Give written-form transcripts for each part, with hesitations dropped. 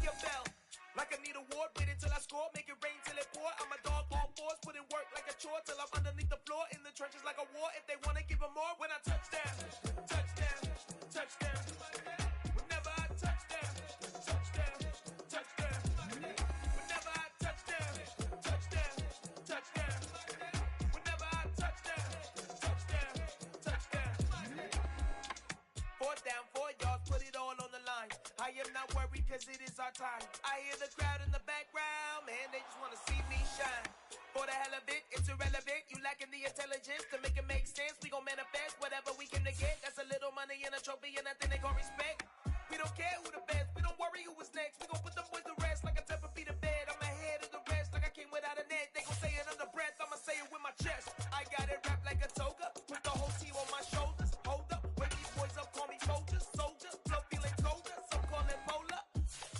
your bell. Like I need a award, wait until I score, make it rain till it pour. I'm a dog, all fours, put in work like a chore till I'm underneath the floor, in the trenches like a war. If they wanna give them more, when I touch down, touchdown, touchdown. Whenever I touch down, touchdown, touchdown. Whenever I touch down, touchdown, touchdown. Whenever I touch down, touchdown, touchdown. 4th down, 4 yards, put it all on the line. I am not worried cause it is our time. I hear the crowd in the background, man, they just wanna see me shine. For the hell of it, it's irrelevant. You lacking the intelligence to make it make sense. We gon' manifest whatever we came to get. That's a little money and a trophy and nothing they call respect. We don't care who the best, we don't worry who was next. We gon' put them boys to rest like a temper feet of bed. I'm ahead of the rest like I came without a net. They gon' say it under breath, I'ma say it with my chest. I got it wrapped like a toga, put the whole team on my shoulders. Hold up, wake these boys up, call me soldiers, soldier. Flow feeling colder, some call it polar.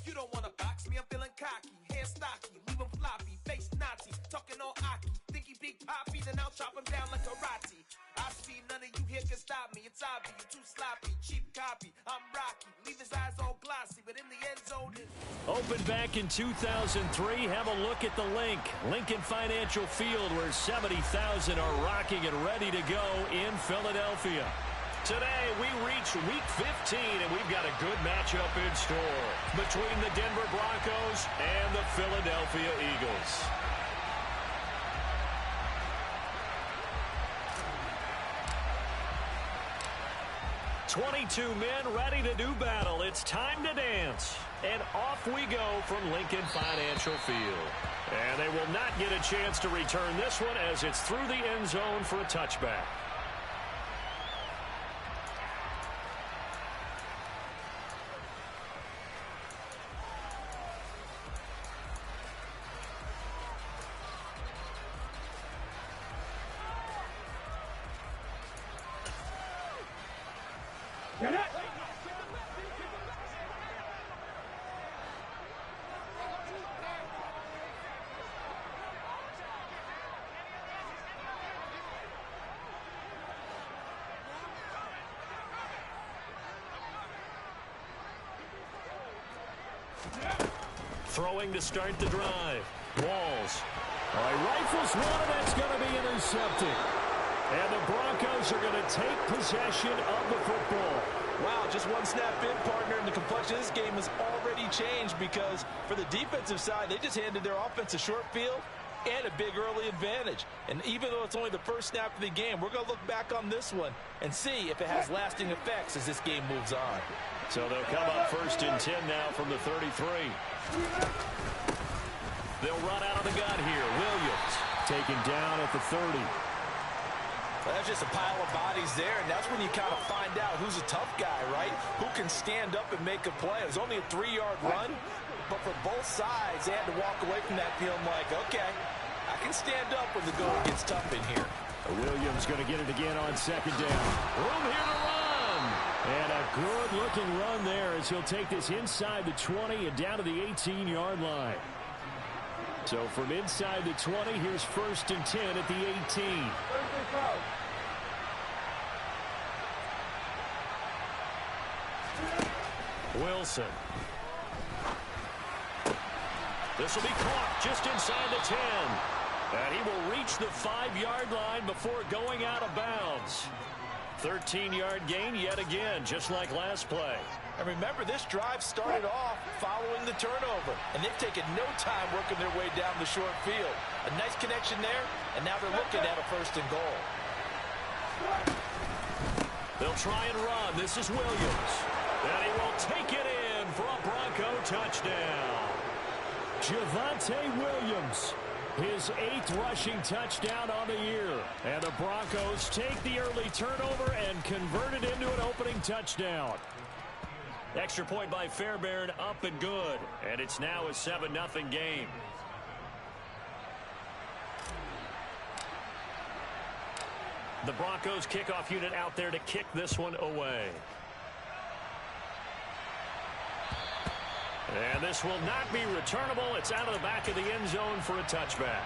You don't wanna box me, I'm feeling cocky. Hair stocky, leave him floppy, face Nazi. Talking all Aki, think he big poppy, then I'll chop him down like karate. I see none of you here can stop me. It's obvious, you're too sloppy, cheap copy. I'm Rocky, leave his eyes all glossy, but in the end zone is... Opened back in 2003, have a look at the link. Lincoln Financial Field, where 70,000 are rocking and ready to go in Philadelphia. Today, we reach Week 15, and we've got a good matchup in store between the Denver Broncos and the Philadelphia Eagles. "22 men ready to do battle. It's time to dance." And off we go from Lincoln Financial Field. And they will not get a chance to return this one as it's through the end zone for a touchback. Throwing to start the drive. Walls. All right, rifles one, and that's going to be intercepted. And the Broncos are going to take possession of the football. Wow, just one snap in, partner, and the complexion of this game has already changed because for the defensive side, they just handed their offense a short field and a big early advantage. And even though it's only the first snap of the game, we're going to look back on this one and see if it has lasting effects as this game moves on. So they'll come up 1st and 10 now from the 33. They'll run out of the gun here. Williams taken down at the 30. Well, that's just a pile of bodies there, and that's when you kind of find out who's a tough guy, right? Who can stand up and make a play. It was only a 3-yard run, but for both sides, they had to walk away from that feeling like, okay, I can stand up when the going gets tough in here. Williams going to get it again on 2nd down. Room here to run. And a good-looking run there as he'll take this inside the 20 and down to the 18-yard line. So from inside the 20, here's 1st and 10 at the 18. Wilson. This will be caught just inside the 10. And he will reach the 5-yard line before going out of bounds. 13-yard gain yet again, just like last play. And remember, this drive started off following the turnover, and they've taken no time working their way down the short field. A nice connection there, and now they're looking at a 1st and goal. They'll try and run. This is Williams. And he will take it in for a Bronco touchdown. Javonte Williams, his 8th rushing touchdown on the year. And the Broncos take the early turnover and convert it into an opening touchdown. Extra point by Fairbairn, up and good. And it's now a 7-0 game. The Broncos kickoff unit out there to kick this one away. And this will not be returnable. It's out of the back of the end zone for a touchback.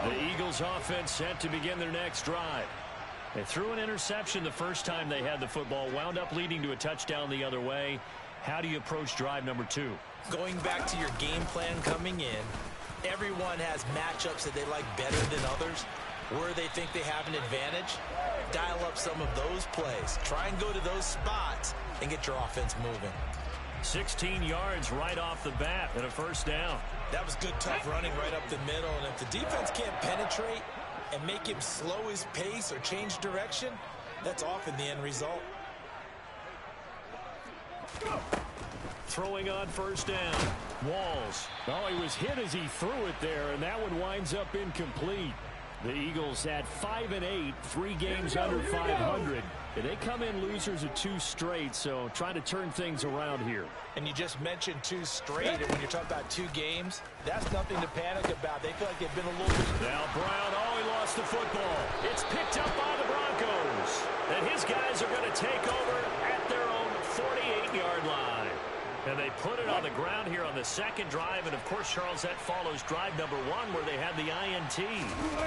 The Eagles offense set to begin their next drive. They threw an interception the first time they had the football, wound up leading to a touchdown the other way. How do you approach drive number 2? Going back to your game plan coming in, everyone has matchups that they like better than others, where they think they have an advantage. Dial up some of those plays. Try and go to those spots and get your offense moving. 16 yards right off the bat and a first down. That was good, tough running right up the middle. And if the defense can't penetrate and make him slow his pace or change direction, that's often the end result. Throwing on first down. Walls. Oh, he was hit as he threw it there, and that one winds up incomplete. The Eagles at 5-8, 3 games under 500. They come in losers of 2 straight, so trying to turn things around here. And you just mentioned 2 straight, and when you're talking about 2 games, that's nothing to panic about. They feel like they've been a little bit... Now Brown, oh, he lost the football. It's picked up by the Broncos. And his guys are going to take over at their own 48-yard line. And they put it on the ground here on the second drive. And, of course, Charles, that follows drive number 1 where they had the INT.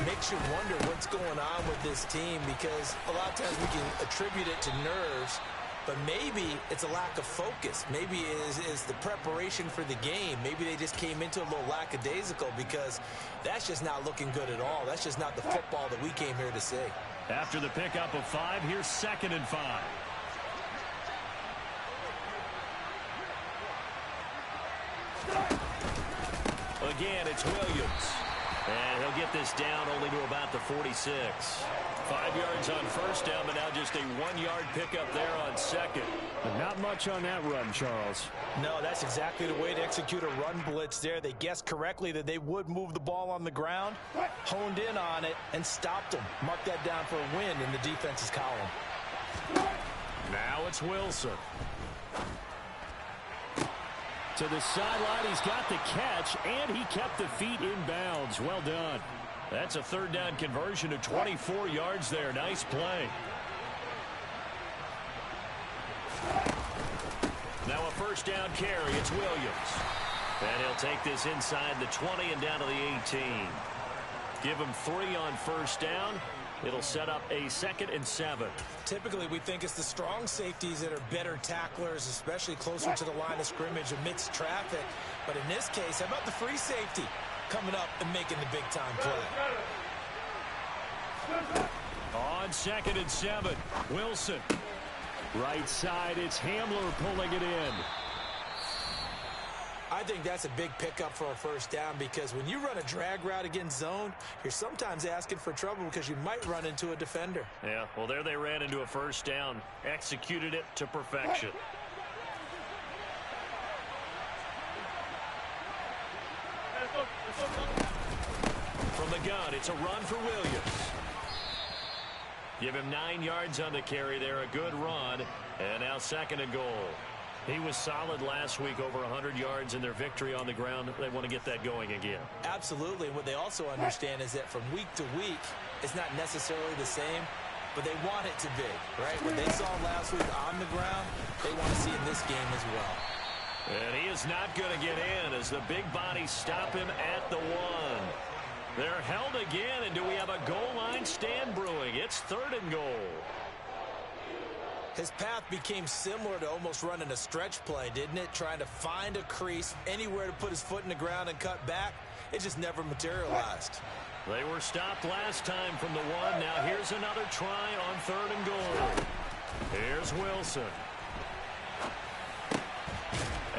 Makes you wonder what's going on with this team, because a lot of times we can attribute it to nerves, but maybe it's a lack of focus. Maybe it is the preparation for the game. Maybe they just came into a little lackadaisical, because that's just not looking good at all. That's just not the football that we came here to see. After the pickup of 5, here's 2nd and 5. Again, it's Williams. And he'll get this down only to about the 46. 5 yards on first down, but now just a 1-yard pickup there on second. But not much on that run, Charles. No, that's exactly the way to execute a run blitz there. They guessed correctly that they would move the ball on the ground, honed in on it, and stopped them. Mark that down for a win in the defense's column. Now it's Wilson. To the sideline, he's got the catch, and he kept the feet in bounds. Well done. That's a 3rd down conversion of 24 yards there. Nice play. Now a first down carry. It's Williams. And he'll take this inside the 20 and down to the 18. Give him 3 on first down. It'll set up a 2nd and 7. Typically, we think it's the strong safeties that are better tacklers, especially closer to the line of scrimmage amidst traffic. But in this case, how about the free safety coming up and making the big-time play? On 2nd and 7, Wilson. Right side, it's Hamler pulling it in. I think that's a big pickup for a first down, because when you run a drag route against zone, you're sometimes asking for trouble because you might run into a defender. Yeah, well, there they ran into a first down, executed it to perfection. From the gun, it's a run for Williams. Give him 9 yards on the carry there, a good run, and now 2nd and goal. He was solid last week, over 100 yards in their victory on the ground. They want to get that going again. Absolutely. And what they also understand is that from week to week, it's not necessarily the same, but they want it to be, right? What they saw last week on the ground, they want to see in this game as well. And he is not going to get in as the big bodies stop him at the 1. They're held again, and do we have a goal line stand brewing? It's 3rd and goal. His path became similar to almost running a stretch play, didn't it? Trying to find a crease, anywhere to put his foot in the ground and cut back. It just never materialized. They were stopped last time from the 1. Now here's another try on 3rd and goal. Here's Wilson.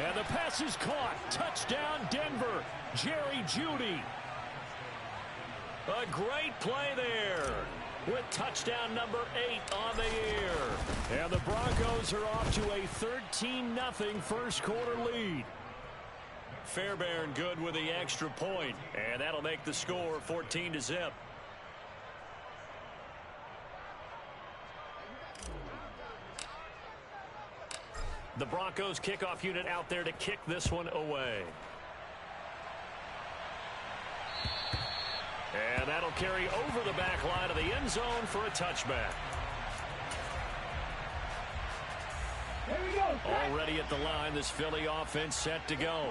And the pass is caught. Touchdown, Denver. Jerry Jeudy. A great play there, with touchdown number 8 on the year. And the Broncos are off to a 13-0 first quarter lead. Fairbairn good with the extra point, and that'll make the score 14-0. The Broncos kickoff unit out there to kick this one away. And that'll carry over the back line of the end zone for a touchback. Already at the line, this Philly offense set to go.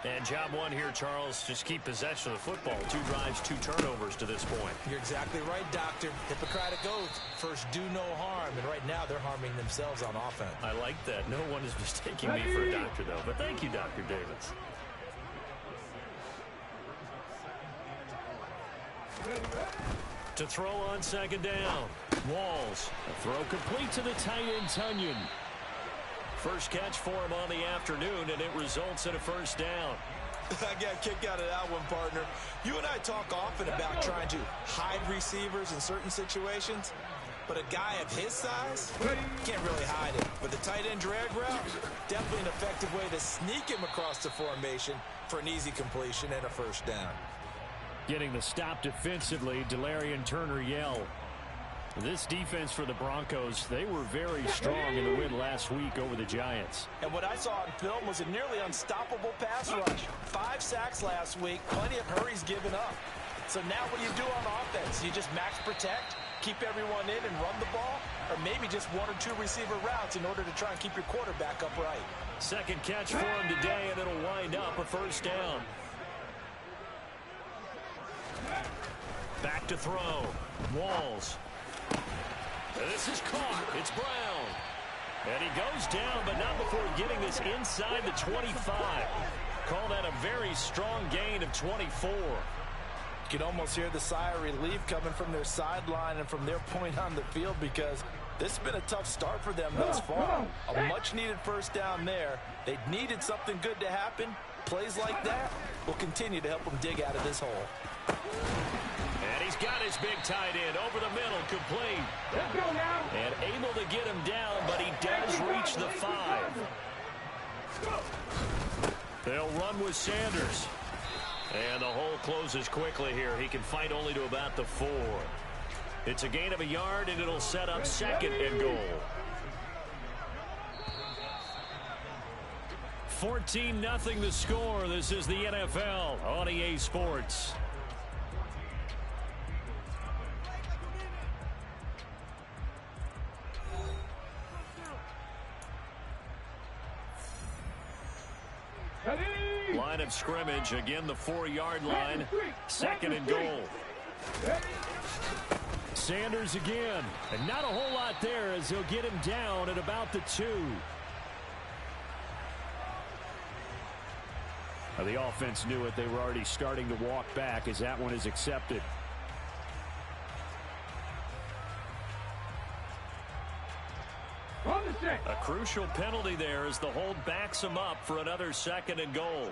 And job one here, Charles, just keep possession of the football. 2 drives, 2 turnovers to this point. You're exactly right, Doctor. Hippocratic oath. First, do no harm. And right now, they're harming themselves on offense. I like that. No one is mistaking me for a doctor, though. But thank you, Dr. Davis. To throw on second down. Walls. A throw complete to the tight end, Tunyon. First catch for him on the afternoon, and it results in a first down. I got a kick out of that one, partner. You and I talk often about trying to hide receivers in certain situations, but a guy of his size can't really hide it. But the tight end drag route, definitely an effective way to sneak him across the formation for an easy completion and a first down. Getting the stop defensively, Delarian Turner-Yell. This defense for the Broncos, they were very strong in the win last week over the Giants. And what I saw on film was a nearly unstoppable pass rush. 5 sacks last week, plenty of hurries given up. So now what do you do on offense? You just max protect, keep everyone in and run the ball, or maybe just 1 or 2 receiver routes in order to try and keep your quarterback upright. Second catch for him today, and it'll wind up a first down. Back to throw. Walls. This is caught. It's Brown. And he goes down, but not before getting this inside the 25. Call that a very strong gain of 24. You can almost hear the sigh of relief coming from their sideline and from their point on the field, because this has been a tough start for them thus far. A much-needed first down there. They needed something good to happen. Plays like that will continue to help them dig out of this hole. And he's got his big tight end over the middle, complete. Let's go now. And able to get him down, but he does reach the 5. They'll run with Sanders. And the hole closes quickly here. He can fight only to about the 4. It's a gain of a yard, and it'll set up second and goal. 14-0 the score. This is the NFL on EA Sports. Line of scrimmage, again the 4-yard line. Second and goal. Sanders again. And not a whole lot there as he'll get him down at about the 2. Now, the offense knew it. They were already starting to walk back as that one is accepted. A crucial penalty there as the hold backs him up for another second and goal.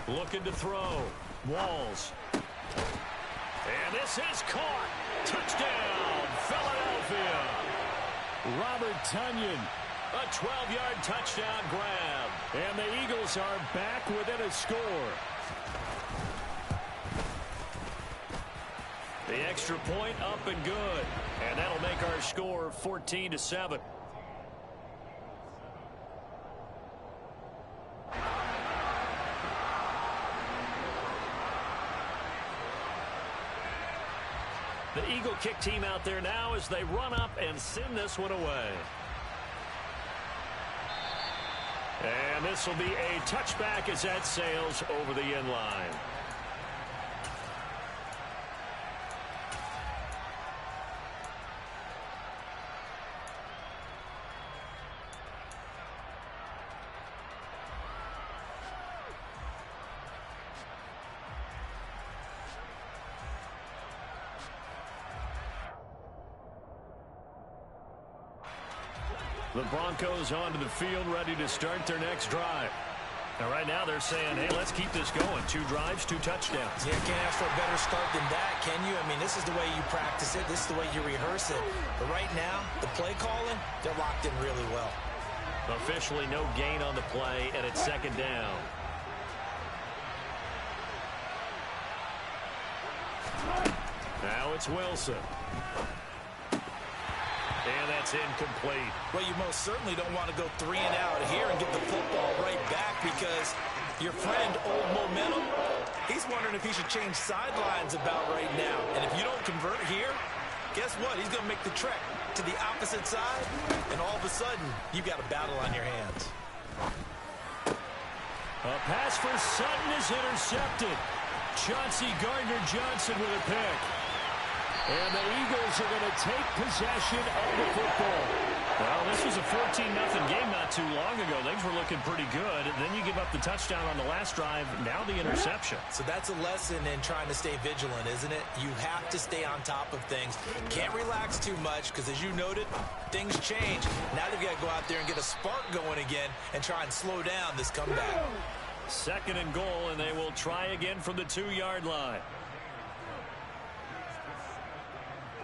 Looking to throw. Walls. And this is caught. Touchdown, Philadelphia. Robert Tunyon. A 12-yard touchdown grab. And the Eagles are back within a score. The extra point up and good. And that'll make our score 14-7. The Eagle kick team out there now as they run up and send this one away. And this will be a touchback as that sails over the end line. The Broncos onto the field, ready to start their next drive. Now, right now, they're saying, hey, let's keep this going. 2 drives, 2 touchdowns. Yeah, can't ask for a better start than that, can you? I mean, this is the way you practice it. This is the way you rehearse it. But right now, the play calling, they're locked in really well. Officially, no gain on the play, and it's second down. Now it's Wilson. And that's incomplete. Well, you most certainly don't want to go 3 and out here and get the football right back, because your friend, Old Momentum, he's wondering if he should change sidelines about right now. And if you don't convert here, guess what? He's going to make the trek to the opposite side, and all of a sudden, you've got a battle on your hands. A pass for Sutton is intercepted. Chauncey Gardner-Johnson with a pick. And the Eagles are going to take possession of the football. Well, this was a 14-0 game not too long ago. Things were looking pretty good. Then you give up the touchdown on the last drive. Now the interception. So that's a lesson in trying to stay vigilant, isn't it? You have to stay on top of things. Can't relax too much because, as you noted, things change. Now they've got to go out there and get a spark going again and try and slow down this comeback. 2nd and goal, and they will try again from the 2-yard line.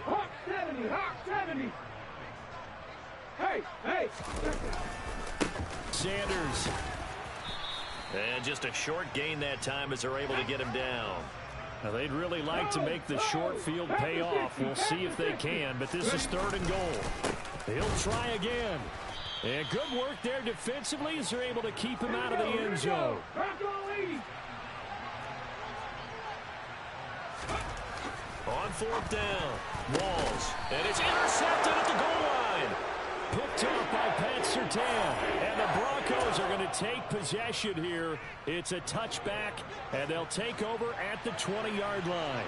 Hawk 70, Hawk 70. Hey, hey. Sanders. And just a short gain that time as they're able to get him down. Now, they'd really like to make the short field pay off. We'll see if they can, but this is 3rd and goal. He'll try again. And good work there defensively as they're able to keep him out of the end zone. On 4th down, Walls, and it's intercepted at the goal line. Picked off by Pat Surtain, and the Broncos are going to take possession here. It's a touchback, and they'll take over at the 20-yard line.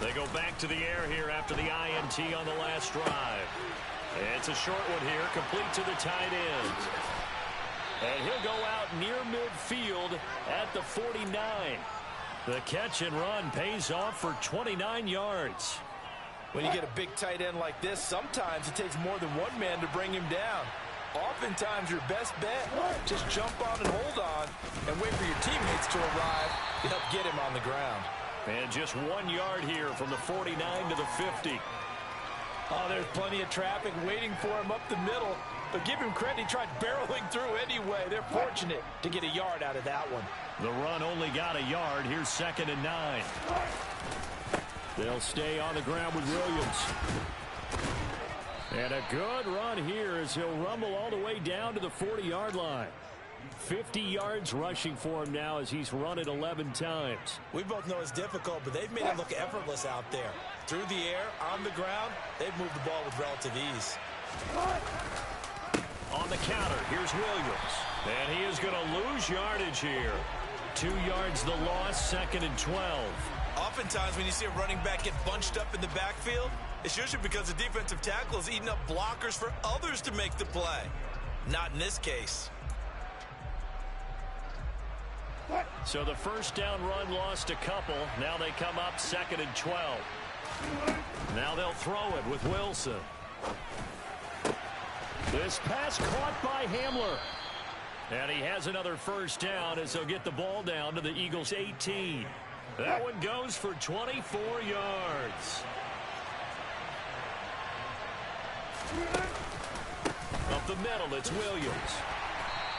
They go back to the air here after the INT on the last drive. It's a short one here, complete to the tight end. And he'll go out near midfield at the 49. The catch and run pays off for 29 yards. When you get a big tight end like this, sometimes it takes more than one man to bring him down. Oftentimes, your best bet, just jump on and hold on and wait for your teammates to arrive to help get him on the ground. And just 1 yard here from the 49 to the 50. Oh, there's plenty of traffic waiting for him up the middle. But give him credit, he tried barreling through anyway. They're fortunate to get a yard out of that one. The run only got a yard. Here's 2nd and 9. They'll stay on the ground with Williams. And a good run here as he'll rumble all the way down to the 40-yard line. 50 yards rushing for him now as he's run it 11 times. We both know it's difficult, but they've made it look effortless out there. Through the air, on the ground, they've moved the ball with relative ease. On the counter, here's Williams. And he is going to lose yardage here. 2 yards the loss, 2nd and 12. Oftentimes when you see a running back get bunched up in the backfield, it's usually because the defensive tackle is eating up blockers for others to make the play. Not in this case. So the first down run lost a couple. Now they come up 2nd and 12. Now they'll throw it with Wilson. This pass caught by Hamler. And he has another first down as they'll get the ball down to the Eagles' 18. That one goes for 24 yards. Up the middle, it's Williams.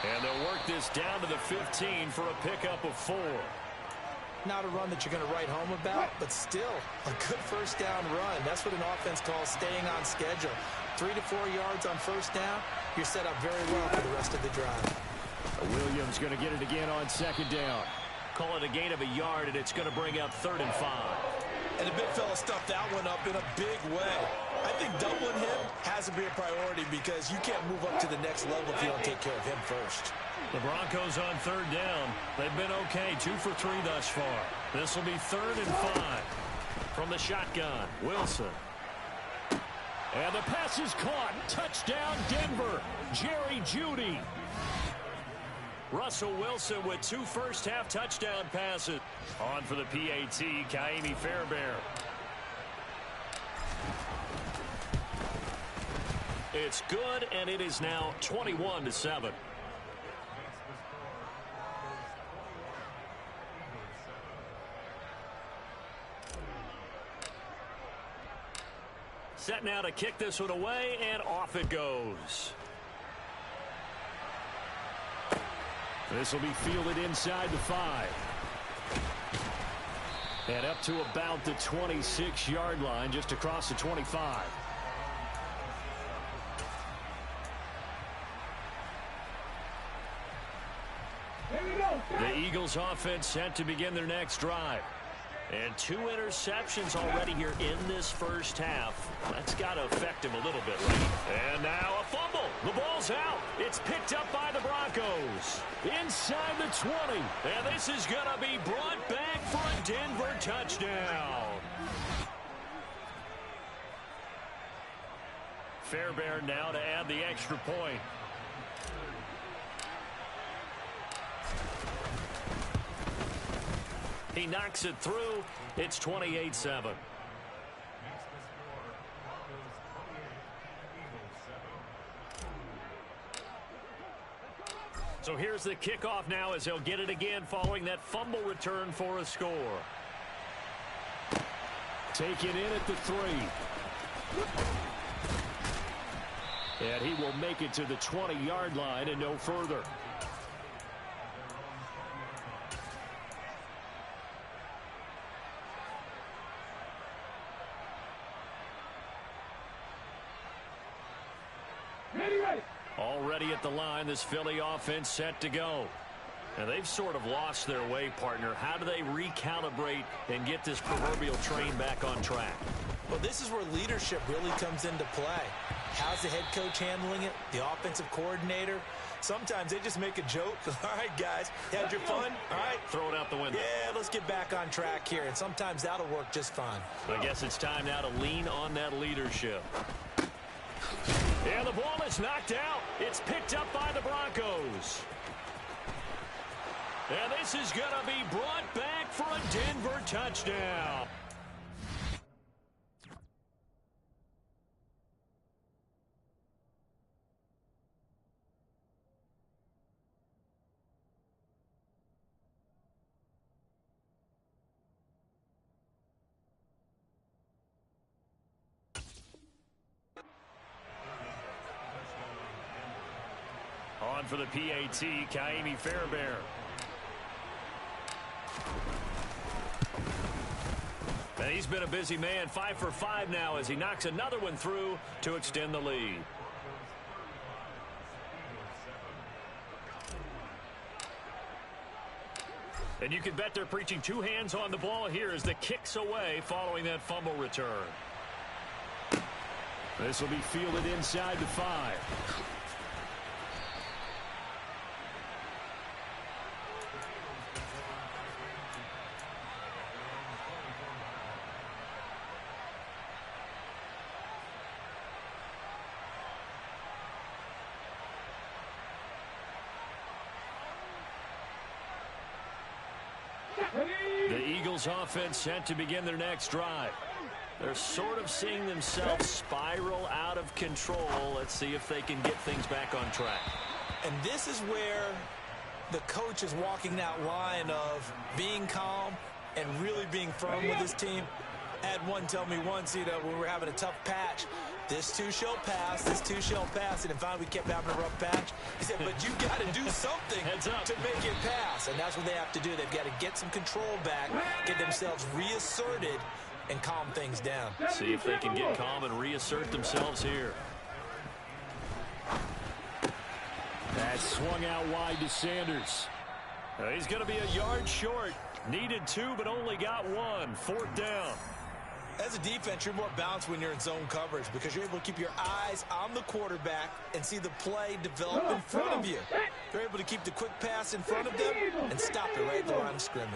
And they'll work this down to the 15 for a pickup of 4. Not a run that you're going to write home about, but still a good first down run. That's what an offense calls staying on schedule. 3 to 4 yards on first down, you're set up very well for the rest of the drive. Williams going to get it again on 2nd down. Call it a gain of a yard, and it's going to bring up 3rd and 5. And the big fella stuffed that one up in a big way. I think doubling him has to be a priority because you can't move up to the next level if you don't take care of him first. The Broncos on 3rd down. They've been okay, 2 for 3 thus far. This will be 3rd and 5. From the shotgun, Wilson. And the pass is caught. Touchdown, Denver. Jerry Jeudy. Russell Wilson with 2 first-half touchdown passes. On for the PAT, Ka'imi Fairbairn. It's good, and it is now 21-7. Set now to kick this one away, and off it goes. This will be fielded inside the 5. And up to about the 26-yard line, just across the 25. The Eagles offense set to begin their next drive. And 2 interceptions already here in this first half. That's got to affect him a little bit, right? And now a fumble. The ball's out. It's picked up by the Broncos. Inside the 20. And this is going to be brought back for a Denver touchdown. Fairbairn now to add the extra point. He knocks it through. It's 28-7. So here's the kickoff now as he'll get it again following that fumble return for a score. Taken in at the 3. And he will make it to the 20-yard line and no further. Already at the line, this Philly offense set to go. And they've sort of lost their way, partner. How do they recalibrate and get this proverbial train back on track? Well, this is where leadership really comes into play. How's the head coach handling it? The offensive coordinator? Sometimes they just make a joke. All right, guys, had your fun? All right. Throw it out the window. Yeah, let's get back on track here. And sometimes that'll work just fine. I guess it's time now to lean on that leadership. And the ball is knocked out. It's picked up by the Broncos. And this is going to be brought back for a Denver touchdown. On for the PAT, Ka'imi Fairbairn. And he's been a busy man, 5 for 5 now as he knocks another one through to extend the lead. And you can bet they're preaching two hands on the ball here as the kick's away following that fumble return. This will be fielded inside the 5. The Eagles offense set to begin their next drive. They're sort of seeing themselves spiral out of control. Let's see if they can get things back on track. And this is where the coach is walking that line of being calm and really being firm with his team. I had one tell me once, when we were having a tough patch, this too shall pass, this too shall pass. And finally we kept having a rough patch. He said, but you got to do something to make it pass. And that's what they have to do. They've got to get some control back, get themselves reasserted, and calm things down. See if they can get calm and reassert themselves here. That swung out wide to Sanders. He's going to be a yard short. Needed 2, but only got 1. 4th down. As a defense, you're more balanced when you're in zone coverage because you're able to keep your eyes on the quarterback and see the play develop in front of you. You're able to keep the quick pass in front of them and stop it right at the line of scrimmage.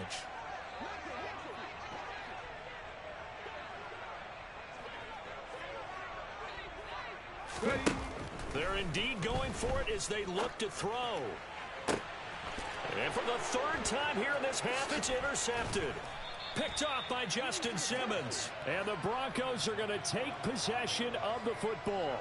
They're indeed going for it as they look to throw. And for the 3rd time here in this half, it's intercepted. Picked off by Justin Simmons. And the Broncos are going to take possession of the football.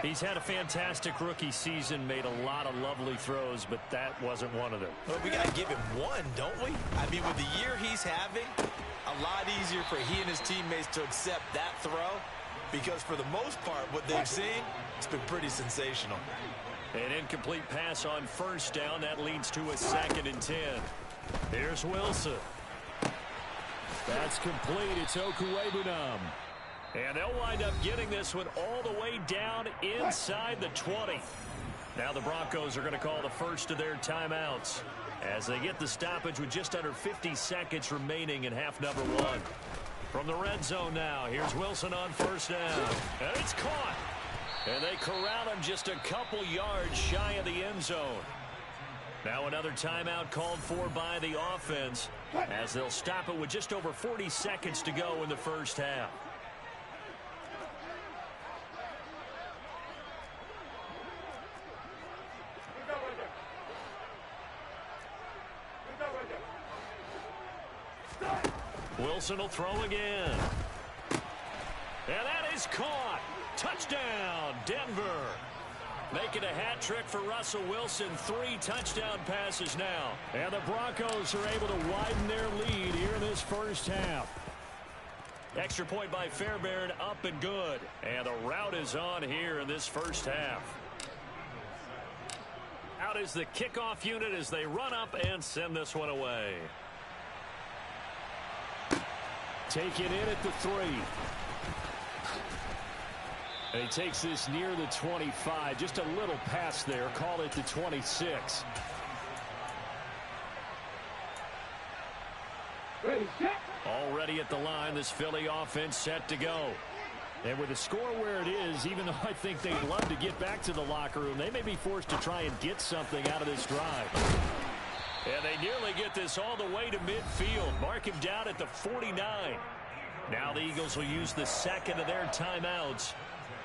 He's had a fantastic rookie season, made a lot of lovely throws, but that wasn't one of them. Well, we got to give him one, don't we? I mean, with the year he's having, a lot easier for he and his teammates to accept that throw because for the most part, what they've seen, it's been pretty sensational. An incomplete pass on 1st down. That leads to a 2nd and 10. Here's Wilson. That's complete. It's Okuwebunam. And they'll wind up getting this one all the way down inside the 20. Now the Broncos are going to call the first of their timeouts as they get the stoppage with just under 50 seconds remaining in half number 1. From the red zone now, here's Wilson on 1st down. And it's caught. And they corral him just a couple yards shy of the end zone. Now another timeout called for by the offense as they'll stop it with just over 40 seconds to go in the first half. Wilson will throw again. And that is caught. Touchdown, Denver. Making a hat trick for Russell Wilson. 3 touchdown passes now. And the Broncos are able to widen their lead here in this first half. Extra point by Fairbairn, up and good. And the route is on here in this first half. Out is the kickoff unit as they run up and send this one away. Take it in at the 3. And he takes this near the 25. Just a little pass there. Call it the 26. Ready, set. Already at the line, this Philly offense set to go. And with the score where it is, even though I think they'd love to get back to the locker room, they may be forced to try and get something out of this drive. And they nearly get this all the way to midfield. Mark him down at the 49. Now the Eagles will use the second of their timeouts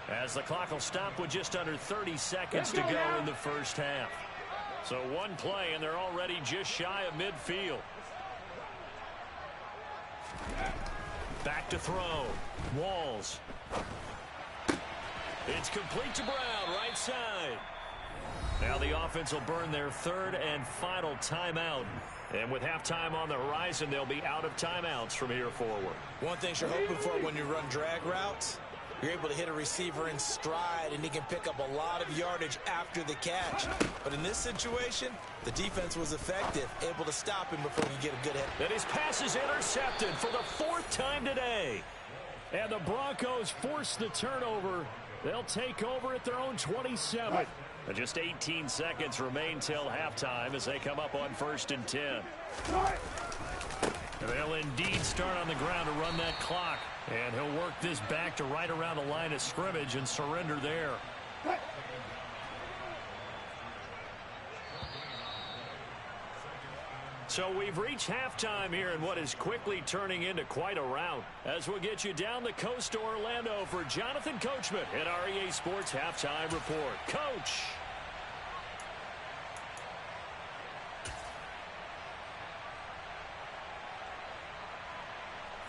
as the clock will stop with just under 30 seconds to go in the first half. So one play, and they're already just shy of midfield. Back to throw. Walls. It's complete to Brown, right side. Now the offense will burn their third and final timeout. And with halftime on the horizon, they'll be out of timeouts from here forward. One thing you're hoping for when you run drag routes, you're able to hit a receiver in stride, and he can pick up a lot of yardage after the catch. But in this situation, the defense was effective, able to stop him before he get a good hit. And his pass is intercepted for the 4th time today. And the Broncos force the turnover. They'll take over at their own 27. And just 18 seconds remain till halftime as they come up on 1st and 10. They'll indeed start on the ground to run that clock. And he'll work this back to right around the line of scrimmage and surrender there. So we've reached halftime here in what is quickly turning into quite a rout. As we'll get you down the coast to Orlando for Jonathan Coachman at our EA Sports Halftime Report. Coach.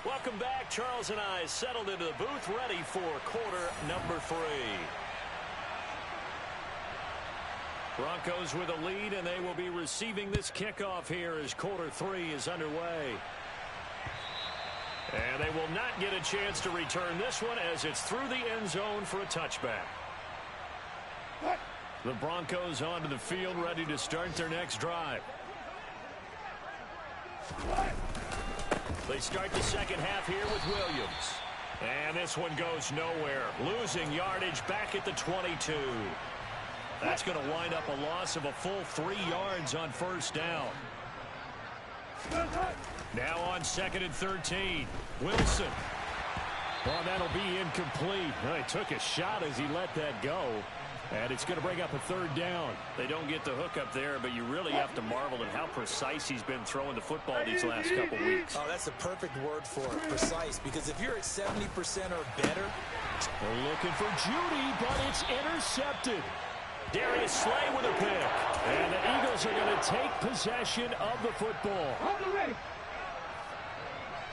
Welcome back. Charles and I settled into the booth ready for quarter number 3. Broncos with a lead, and they will be receiving this kickoff here as quarter 3 is underway. And they will not get a chance to return this one as it's through the end zone for a touchback. The Broncos onto the field ready to start their next drive. They start the second half here with Williams. And this one goes nowhere. Losing yardage back at the 22. That's going to wind up a loss of a full 3 yards on first down. Now on 2nd and 13. Wilson. Well, that'll be incomplete. Well, he took a shot as he let that go. And it's going to bring up a 3rd down. They don't get the hook up there, but you really have to marvel at how precise he's been throwing the football these last couple weeks. Oh, that's the perfect word for it, precise, because if you're at 70% or better. They're looking for Judy, but it's intercepted. Darius Slay with a pick. And the Eagles are going to take possession of the football. Ready.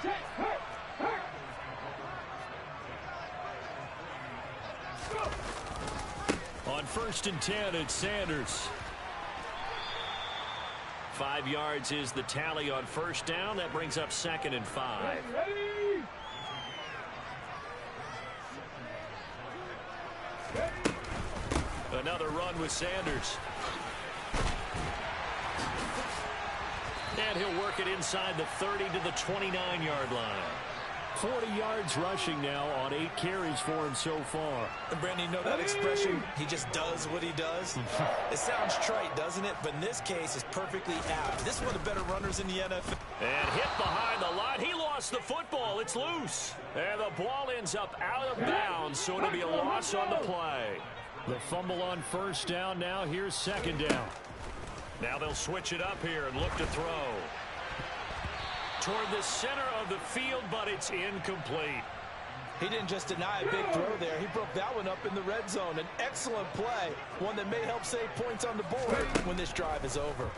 Set. Hurt. Go. On 1st and 10, it's Sanders. 5 yards is the tally on first down. That brings up 2nd and 5. Ready. Another run with Sanders. And he'll work it inside the 30 to the 29-yard line. 40 yards rushing now on 8 carries for him so far. And Brandon, you know that expression, he just does what he does? It sounds trite, doesn't it? But in this case, it's perfectly apt. This is one of the better runners in the NFL. And hit behind the line. He lost lost the football. It's loose. And the ball ends up out of bounds, so it'll be a loss on the play. The fumble on first down now. Here's second down. Now they'll switch it up here and look to throw. Toward the center of the field, but it's incomplete. He didn't just deny a big throw there. He broke that one up in the red zone. An excellent play, one that may help save points on the board when this drive is over.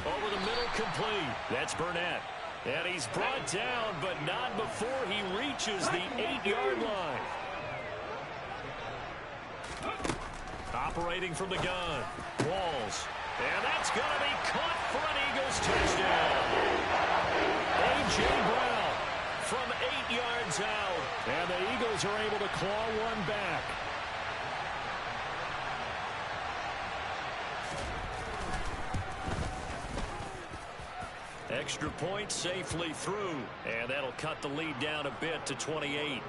Over the middle, complete. That's Burnett. And he's brought down, but not before he reaches the 8-yard line. Operating from the gun. Walls. And that's going to be caught for an Eagles touchdown. A.J. Brown from 8 yards out. And the Eagles are able to claw one back. Extra point safely through. And that'll cut the lead down a bit to 28.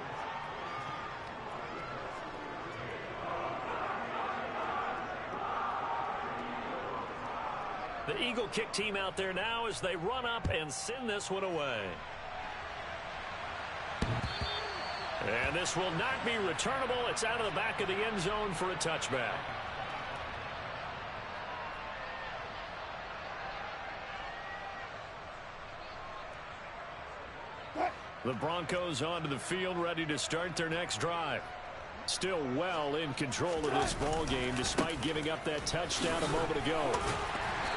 The Eagle kick team out there now as they run up and send this one away. And this will not be returnable. It's out of the back of the end zone for a touchback. The Broncos onto the field, ready to start their next drive. Still well in control of this ball game despite giving up that touchdown a moment ago.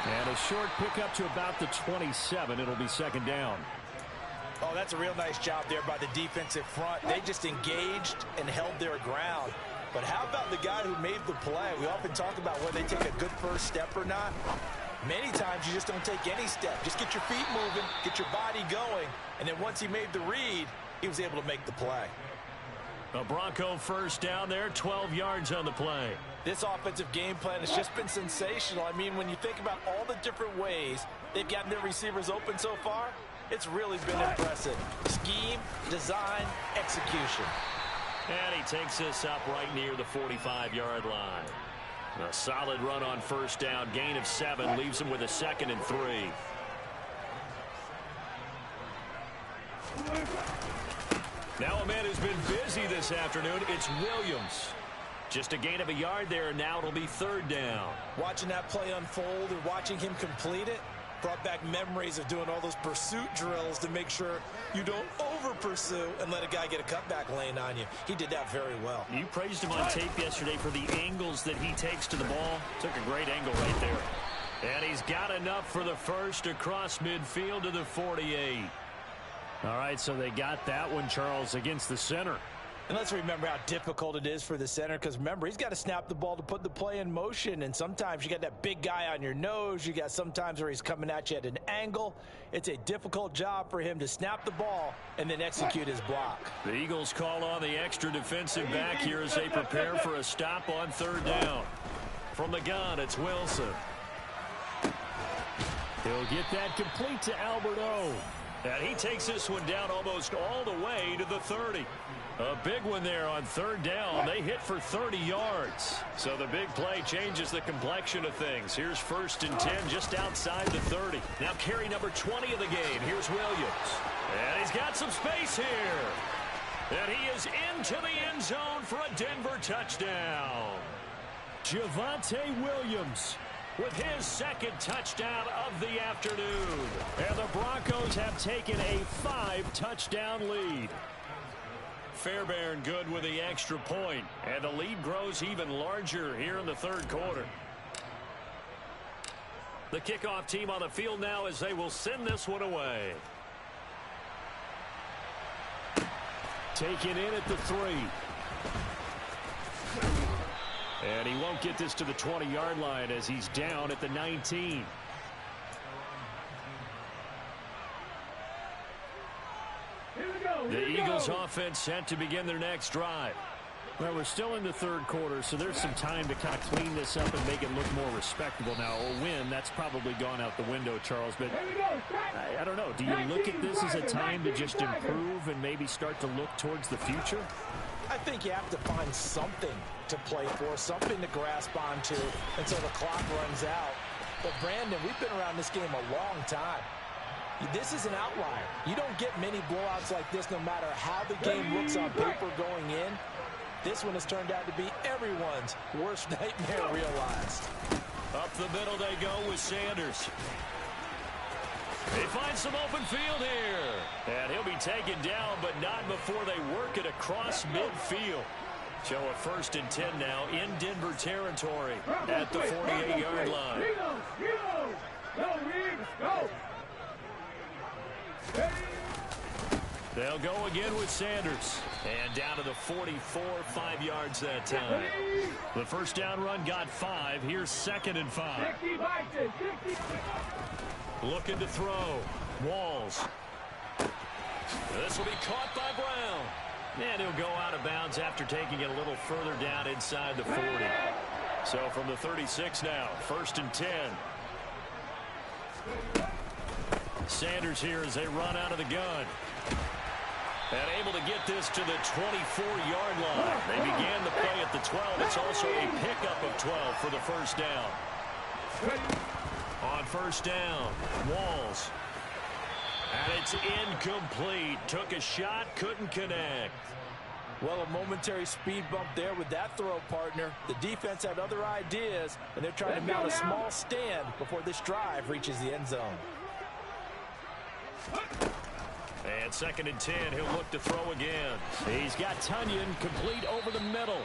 And a short pickup to about the 27. It'll be second down. Oh, that's a real nice job there by the defensive front. They just engaged and held their ground. But how about the guy who made the play? We often talk about whether they take a good first step or not. Many times you just don't take any step. Just get your feet moving, get your body going, and then once he made the read, he was able to make the play. A Bronco first down there, 12 yards on the play. This offensive game plan has just been sensational. I mean, when you think about all the different ways they've gotten their receivers open so far, it's really been impressive. Scheme, design, execution. And he takes this up right near the 45-yard line. A solid run on first down, gain of 7, leaves him with a 2nd and 3. Now a man who's been busy this afternoon, it's Williams. Just a gain of a yard there, and now it'll be 3rd down. Watching that play unfold and watching him complete it brought back memories of doing all those pursuit drills to make sure you don't over-pursue and let a guy get a cutback lane on you. He did that very well. You praised him on tape yesterday for the angles that he takes to the ball. Took a great angle right there. And he's got enough for the first across midfield to the 48. All right, so they got that one, Charles, against the center. And let's remember how difficult it is for the center, because remember, he's got to snap the ball to put the play in motion, and sometimes you got that big guy on your nose. You got sometimes where he's coming at you at an angle. It's a difficult job for him to snap the ball and then execute his block. The Eagles call on the extra defensive back here as they prepare for a stop on 3rd down. From the gun, it's Wilson. He'll get that complete to Albert O. And he takes this one down almost all the way to the 30. A big one there on 3rd down. They hit for 30 yards. So the big play changes the complexion of things. Here's 1st and 10 just outside the 30. Now carry number 20 of the game. Here's Williams. And he's got some space here. And he is into the end zone for a Denver touchdown. Javonte Williams with his 2nd touchdown of the afternoon. And the Broncos have taken a 5-touchdown lead. Fairbairn good with the extra point, and the lead grows even larger here in the 3rd quarter. The kickoff team on the field now as they will send this one away. Taken in at the 3. And he won't get this to the 20-yard line as he's down at the 19. The Eagles offense set to begin their next drive. Well, we're still in the 3rd quarter, so there's some time to kind of clean this up and make it look more respectable now. A win, that's probably gone out the window, Charles, but I don't know. Do you look at this as a time to just improve and maybe start to look towards the future? I think you have to find something to play for, something to grasp onto until the clock runs out. But, Brandon, we've been around this game a long time. This is an outlier. You don't get many blowouts like this no matter how the game looks on paper going in. This one has turned out to be everyone's worst nightmare realized. Up the middle they go with Sanders. They find some open field here. And he'll be taken down, but not before they work it across midfield. So a 1st and 10 now in Denver territory at the 48-yard line. They'll go again with Sanders. And down to the 44, 5 yards that time. The first down run got 5. Here's 2nd and 5. Looking to throw. Walls. This will be caught by Brown. And he'll go out of bounds after taking it a little further down inside the 40. So from the 36 now, 1st and 10. Sanders here as they run out of the gun. And able to get this to the 24-yard line. They began the play at the 12. It's also a pickup of 12 for the first down. On first down, Walls. And it's incomplete. Took a shot, couldn't connect. Well, a momentary speed bump there with that throw, partner. The defense had other ideas, and they're trying to mount a small stand before this drive reaches the end zone. And 2nd and 10, he'll look to throw again. He's got Tunyon complete over the middle.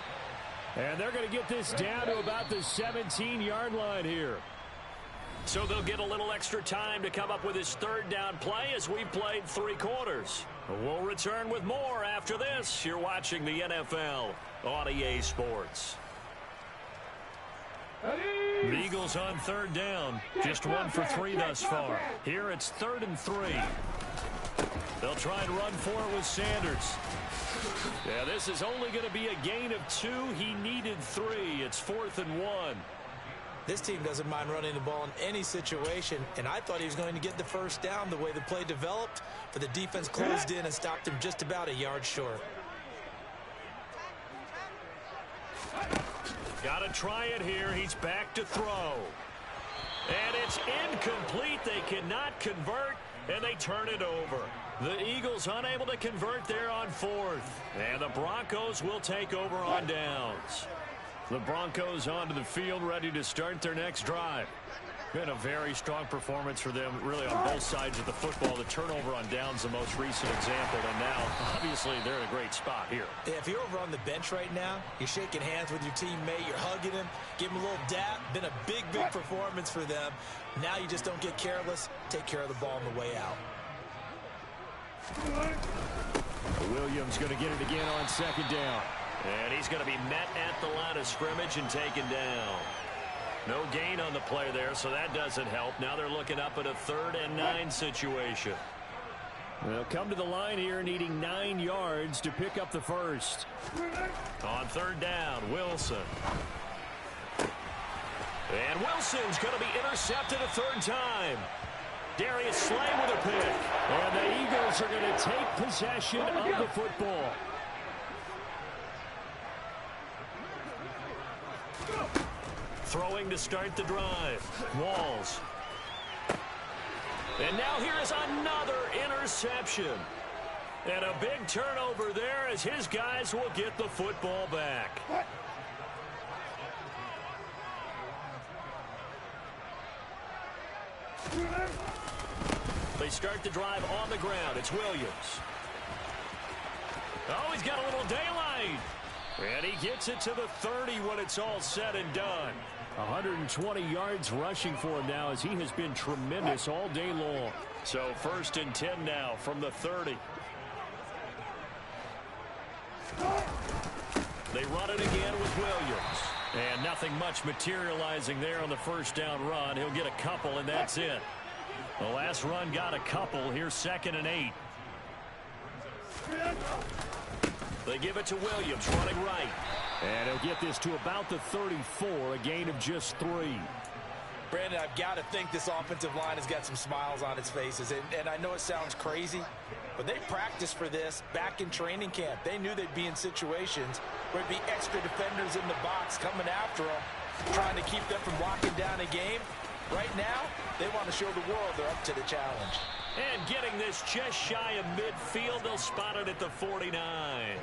And they're going to get this down to about the 17-yard line here. So they'll get a little extra time to come up with his 3rd down play as we've played 3 quarters. We'll return with more after this. You're watching the NFL on EA Sports. The Eagles on 3rd down. Just 1 for 3 thus far. Here it's 3rd and 3. They'll try and run for it with Sanders. Yeah, this is only going to be a gain of 2. He needed 3. It's 4th and 1. This team doesn't mind running the ball in any situation, and I thought he was going to get the first down the way the play developed, but the defense closed in and stopped him just about a yard short. Got to try it here. He's back to throw. And it's incomplete. They cannot convert, and they turn it over. The Eagles unable to convert there on 4th. And the Broncos will take over on downs. The Broncos onto the field, ready to start their next drive. Been a very strong performance for them, really on both sides of the football. The turnover on downs, the most recent example, and now, obviously, they're in a great spot here. Yeah, if you're over on the bench right now, you're shaking hands with your teammate, you're hugging him, give him a little dap. Been a big, big performance for them. Now you just don't get careless. Take care of the ball on the way out. Williams going to get it again on 2nd down. And he's going to be met at the line of scrimmage and taken down. No gain on the play there, so that doesn't help. Now they're looking up at a 3rd and 9 situation. They'll come to the line here needing 9 yards to pick up the first. On 3rd down, Wilson. And Wilson's going to be intercepted a 3rd time. Darius Slay with a pick. And the Eagles are going to take possession of the football. Throwing to start the drive. Walls. And now here is another interception. And a big turnover there as his guys will get the football back. They start the drive on the ground. It's Williams. Oh, he's got a little daylight. And he gets it to the 30 when it's all said and done. 120 yards rushing for him now as he has been tremendous all day long. So 1st and 10 now from the 30. They run it again with Williams. And nothing much materializing there on the first down run. He'll get a couple, and that's it. The last run got a couple. Here's 2nd and 8. They give it to Williams, running right. And he'll get this to about the 34, a gain of just 3. Brandon, I've got to think this offensive line has got some smiles on its faces. And I know it sounds crazy, but they practiced for this back in training camp. They knew they'd be in situations where there'd be extra defenders in the box coming after them, trying to keep them from locking down a game. Right now, they want to show the world they're up to the challenge. And getting this just shy of midfield, they'll spot it at the 49.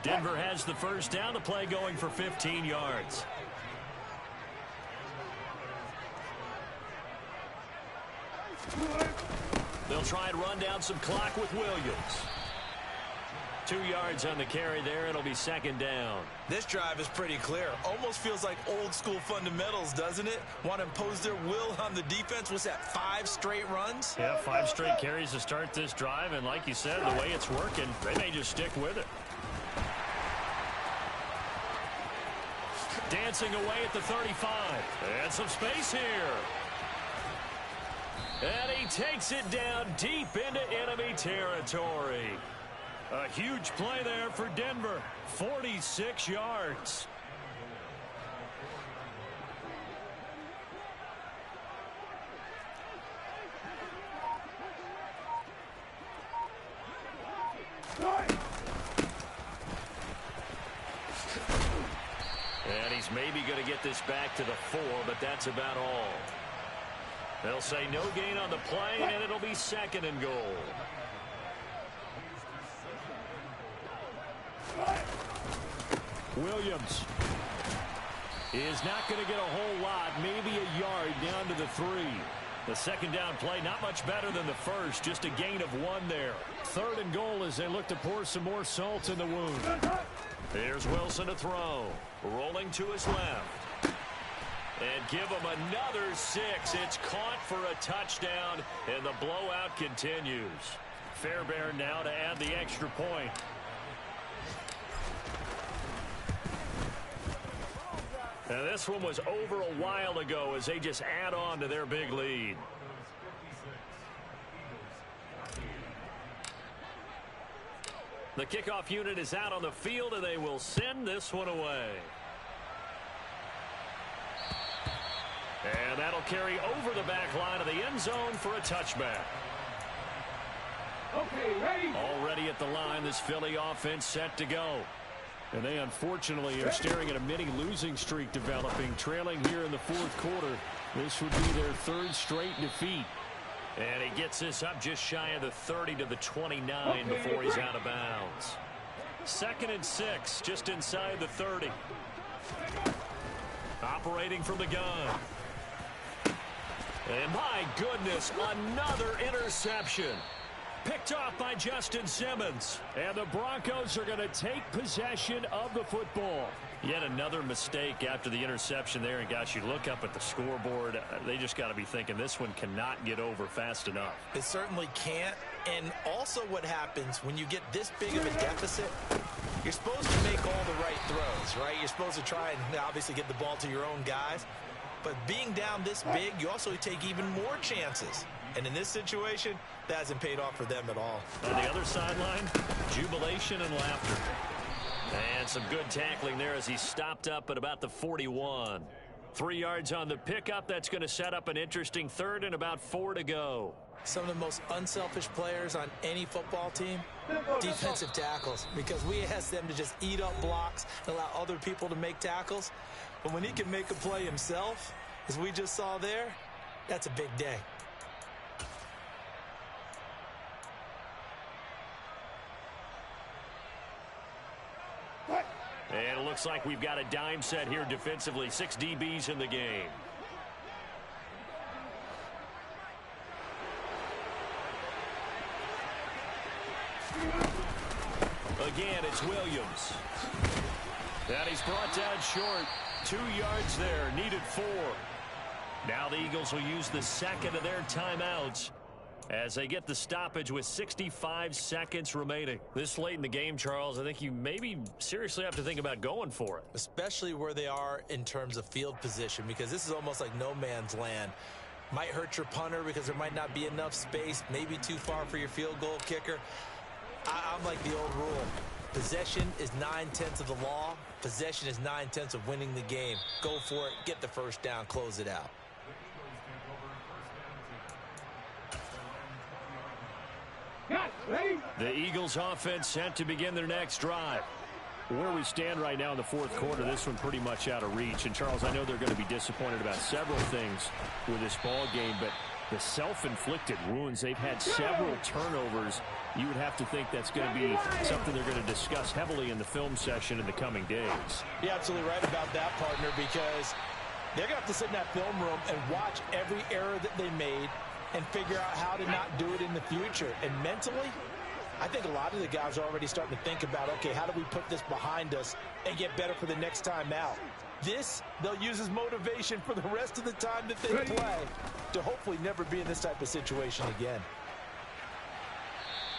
Denver has the first down. The play going for 15 yards. They'll try and run down some clock with Williams. 2 yards on the carry there. It'll be second down. This drive is pretty clear. Almost feels like old school fundamentals, doesn't it? Want to impose their will on the defense. What's that, 5 straight runs? Yeah, 5 straight carries to start this drive. And like you said, the way it's working, they may just stick with it. Dancing away at the 35. And some space here. And he takes it down deep into enemy territory. A huge play there for Denver. 46 yards. And he's maybe going to get this back to the 4, but that's about all. They'll say no gain on the play, and it'll be second and goal. Williams is not going to get a whole lot, maybe a yard down to the 3. The second down play, not much better than the first, just a gain of 1 there. Third and goal as they look to pour some more salt in the wound. Here's Wilson to throw. Rolling to his left. And give him another 6. It's caught for a touchdown, and the blowout continues. Fairbairn now to add the extra point. Now this one was over a while ago as they just add on to their big lead. The kickoff unit is out on the field, and they will send this one away. And that'll carry over the back line of the end zone for a touchback. Okay, ready. Already at the line, this Philly offense set to go. And they unfortunately are staring at a mini losing streak developing, trailing here in the fourth quarter. This would be their 3rd straight defeat. And he gets this up just shy of the 30 to the 29 before he's out of bounds. 2nd and 6, just inside the 30. Operating from the gun. And my goodness, another interception. Picked off by Justin Simmons. And the Broncos are going to take possession of the football. Yet another mistake after the interception there. And gosh, you look up at the scoreboard, they just got to be thinking this one cannot get over fast enough. It certainly can't. And also what happens when you get this big of a deficit, you're supposed to make all the right throws, right? You're supposed to try and obviously get the ball to your own guys. But being down this big, you also take even more chances. And in this situation, that hasn't paid off for them at all. On the other sideline, jubilation and laughter. And some good tackling there as he stopped up at about the 41. 3 yards on the pickup. That's going to set up an interesting 3rd and about 4 to go. Some of the most unselfish players on any football team, defensive tackles, because we ask them to just eat up blocks and allow other people to make tackles. But when he can make a play himself, as we just saw there, that's a big day. And it looks like we've got a dime set here defensively. 6 DBs in the game. Again, it's Williams. And he's brought down short. 2 yards there. Needed 4. Now the Eagles will use the second of their timeouts as they get the stoppage with 65 seconds remaining. This late in the game, Charles, I think you maybe seriously have to think about going for it. Especially where they are in terms of field position, because this is almost like no man's land. Might hurt your punter because there might not be enough space, maybe too far for your field goal kicker. I'm like the old rule. Possession is 9/10 of the law. Possession is 9/10 of winning the game. Go for it, get the first down, close it out. Got ready. The Eagles offense set to begin their next drive. Where we stand right now in the fourth quarter, this one pretty much out of reach. And, Charles, I know they're going to be disappointed about several things with this ball game, but the self-inflicted wounds, they've had several turnovers. You would have to think that's going to be something they're going to discuss heavily in the film session in the coming days. You're absolutely right about that, partner, because they're going to have to sit in that film room and watch every error that they made and figure out how to not do it in the future. And mentally, I think a lot of the guys are already starting to think about, okay, how do we put this behind us and get better for the next time out? This, they'll use as motivation for the rest of the time that they play to hopefully never be in this type of situation again.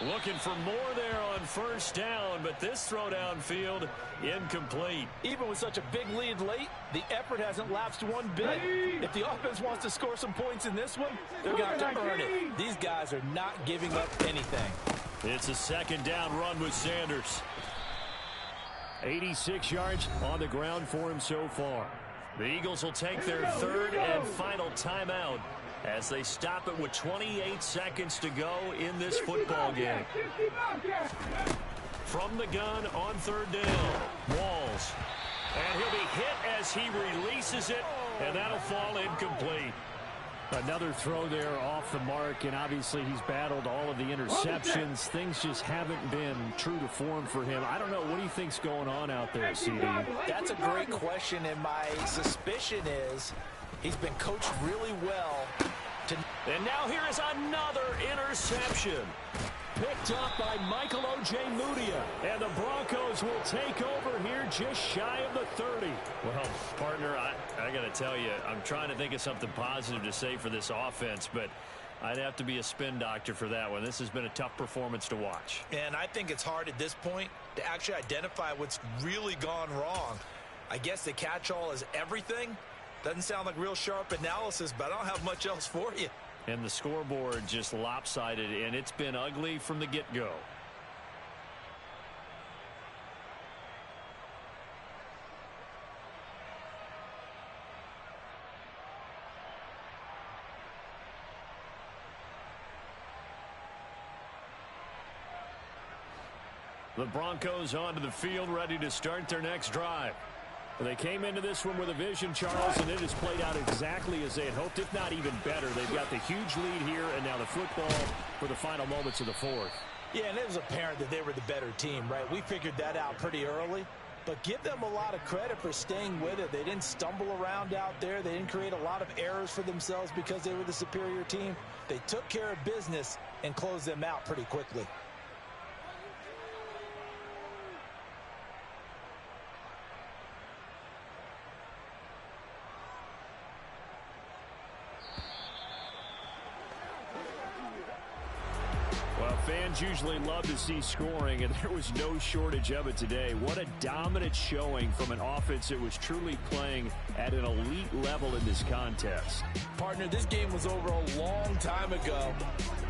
Looking for more there on first down, but this throw downfield incomplete. Even with such a big lead late, the effort hasn't lapsed one bit. If the offense wants to score some points in this one, they're going to have to earn it. These guys are not giving up anything. It's a second down run with Sanders. 86 yards on the ground for him so far. The Eagles will take their third and final timeout as they stop it with 28 seconds to go in this football game. From the gun on third down, Walls. And he'll be hit as he releases it, and that'll fall incomplete. Another throw there off the mark, and obviously he's battled all of the interceptions. Things just haven't been true to form for him. I don't know. What do you think's going on out there, CD? That's a great question, and my suspicion is he's been coached really well. And now here is another interception. Picked up by Michael Ojemudia. And the Broncos will take over here just shy of the 30. Well, partner, I got to tell you, I'm trying to think of something positive to say for this offense, but I'd have to be a spin doctor for that one. This has been a tough performance to watch. And I think it's hard at this point to actually identify what's really gone wrong. I guess the catch-all is everything. Doesn't sound like real sharp analysis, but I don't have much else for you. And the scoreboard just lopsided, and it's been ugly from the get-go. The Broncos onto the field, ready to start their next drive. They came into this one with a vision, Charles, and it has played out exactly as they had hoped, if not even better. They've got the huge lead here, and now the football for the final moments of the fourth. Yeah, and it was apparent that they were the better team, right? We figured that out pretty early. But give them a lot of credit for staying with it. They didn't stumble around out there. They didn't create a lot of errors for themselves because they were the superior team. They took care of business and closed them out pretty quickly. Fans usually love to see scoring, and there was no shortage of it today. What a dominant showing from an offense that was truly playing at an elite level in this contest. Partner, this game was over a long time ago,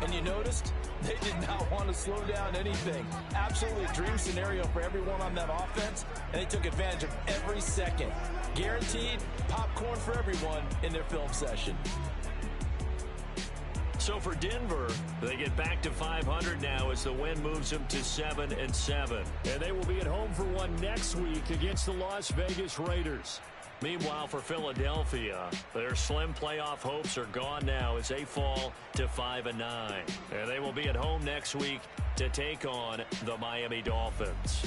and you noticed they did not want to slow down anything. Absolutely a dream scenario for everyone on that offense, and they took advantage of every second. Guaranteed popcorn for everyone in their film session. So for Denver, they get back to 500 now as the win moves them to 7-7. And they will be at home for one next week against the Las Vegas Raiders. Meanwhile, for Philadelphia, their slim playoff hopes are gone now as they fall to 5-9. And they will be at home next week to take on the Miami Dolphins.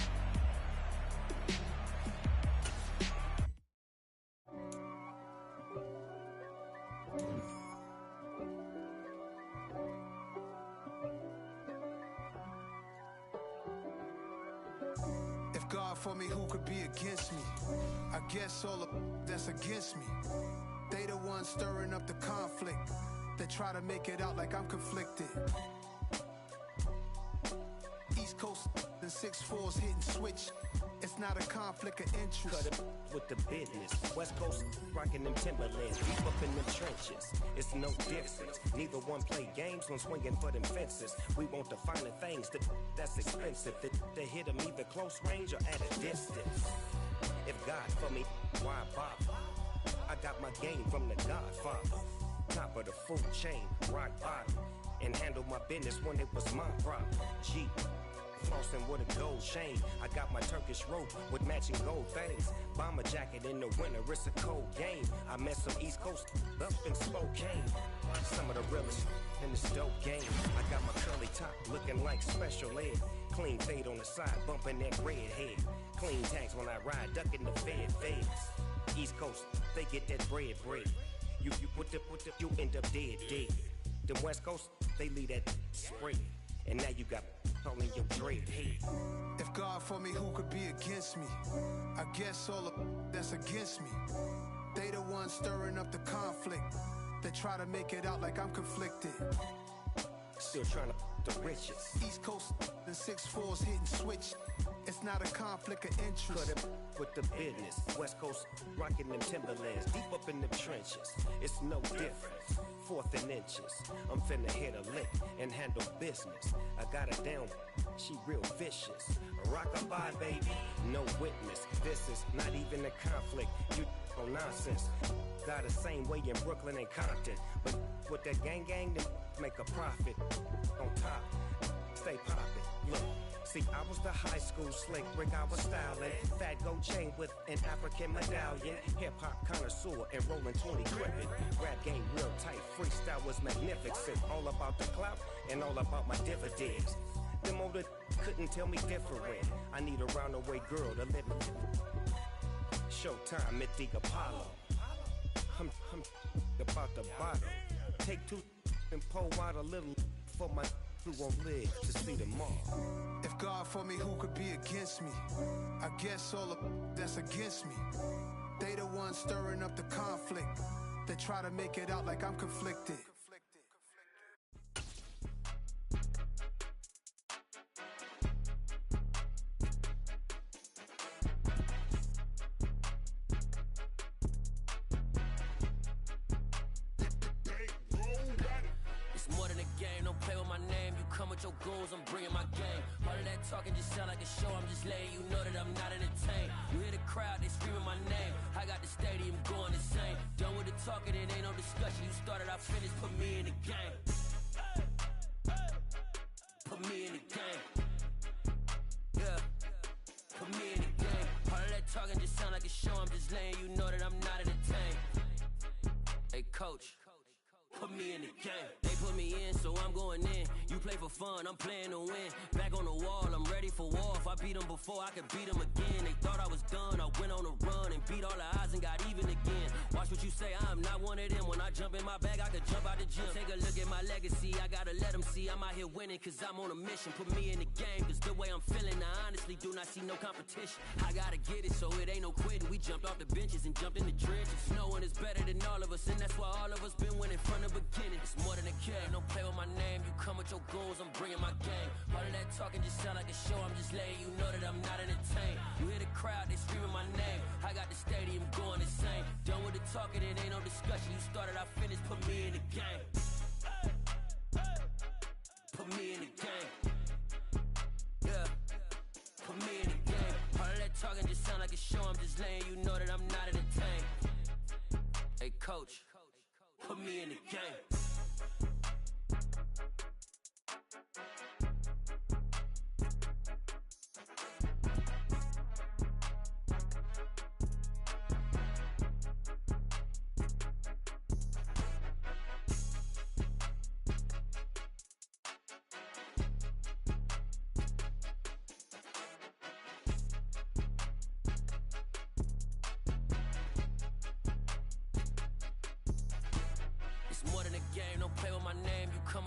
God for me, who could be against me? I guess all of that's against me. They the ones stirring up the conflict. They try to make it out like I'm conflicted. East Coast and 6'4's hitting switch. It's not a conflict of interest. Cut it with the business. West Coast rocking them Timberlands, deep up in them trenches. It's no difference. Neither one play games when swinging for them fences. We want the finer things that's expensive. They hit them either close range or at a distance. If God for me, why bother? I got my game from the Godfather. Top of the food chain, rock bottom. And handle my business when it was my problem. G. Flossing with a gold chain. I got my Turkish rope with matching gold things. Bomber jacket in the winter, it's a cold game. I met some East Coast up in Spokane. Some of the realest in this dope game. I got my curly top looking like special ed. Clean fade on the side, bumping that red head. Clean tags when I ride, ducking the feds. East Coast, they get that bread. You you end up dead. Them West Coast, they leave that spread. And now you got all in your dread head. If God for me, who could be against me? I guess all of that's against me. They the ones stirring up the conflict. They try to make it out like I'm conflicted. Still trying to the riches. East Coast, the 6'4s hitting switch. It's not a conflict of interest. Cut it with the business. West Coast rocking them Timberlands, deep up in the trenches. It's no difference. 4th and inches. I'm finna hit a lick and handle business. I got her down, she real vicious. Rockabye, baby, no witness. This is not even a conflict. You on nonsense. Got the same way in Brooklyn and Compton, but with that gang, they make a profit. On top, stay poppin'. Look. See, I was the high school slick Rick, I was styling. Fat gold chain with an African medallion. Hip-hop connoisseur and rolling 20 gripping. Rap game real tight, freestyle was magnificent. All about the clout and all about my dividends. Them older couldn't tell me different. I need a roundaway girl to live in. Showtime at the Apollo. I'm about the bottle. Take 2 and pour out a little for my who won't live to see tomorrow. If God for me, who could be against me? I guess all of that's against me. They the ones stirring up the conflict. They try to make it out like I'm conflicted. Your goons, I'm bringing my game. All of that talking just sound like a show. I'm just letting you know that I'm not entertained. You hear the crowd, they screaming my name. I got the stadium going insane. Done with the talking, it ain't no discussion. You started, I finished, put me in the game. Put me in the game. Yeah, put me in the game. All of that talking just sound like a show. I'm just letting you know that I'm not entertained. Hey, coach. Put me in the game. They put me in, so I'm going in. You play for fun, I'm playing to win. Back on the wall, I'm ready for war. If I beat them before, I could beat them again. They thought I was done, I went on a run and beat all the odds and got even again. Watch what you say, I'm not one of them. When I jump in my bag, I could jump out the gym. Take a look at my legacy, I gotta let them see I'm out here winning, cause I'm on a mission. Put me in the game, cause the way I'm feeling, I honestly do not see no competition. I gotta get it, so it ain't no quitting. We jumped off the benches and jumped in the trenches. No one is better than all of us, and that's why all of us been winning from the beginning. It's more than a game, don't play with my name. You come with your goons, I'm bringing my game. All of that talking just sound like a show. I'm just letting you know that I'm not entertained. You hear the crowd, they screaming my name. I got the stadium going insane. Done with the talking, it ain't no discussion. You started, I finished, put me in the game. Put me in the game. Yeah, put me in the game. All of that talking just sound like a show. I'm just letting you know that I'm not entertained. Hey, coach, put me in the game.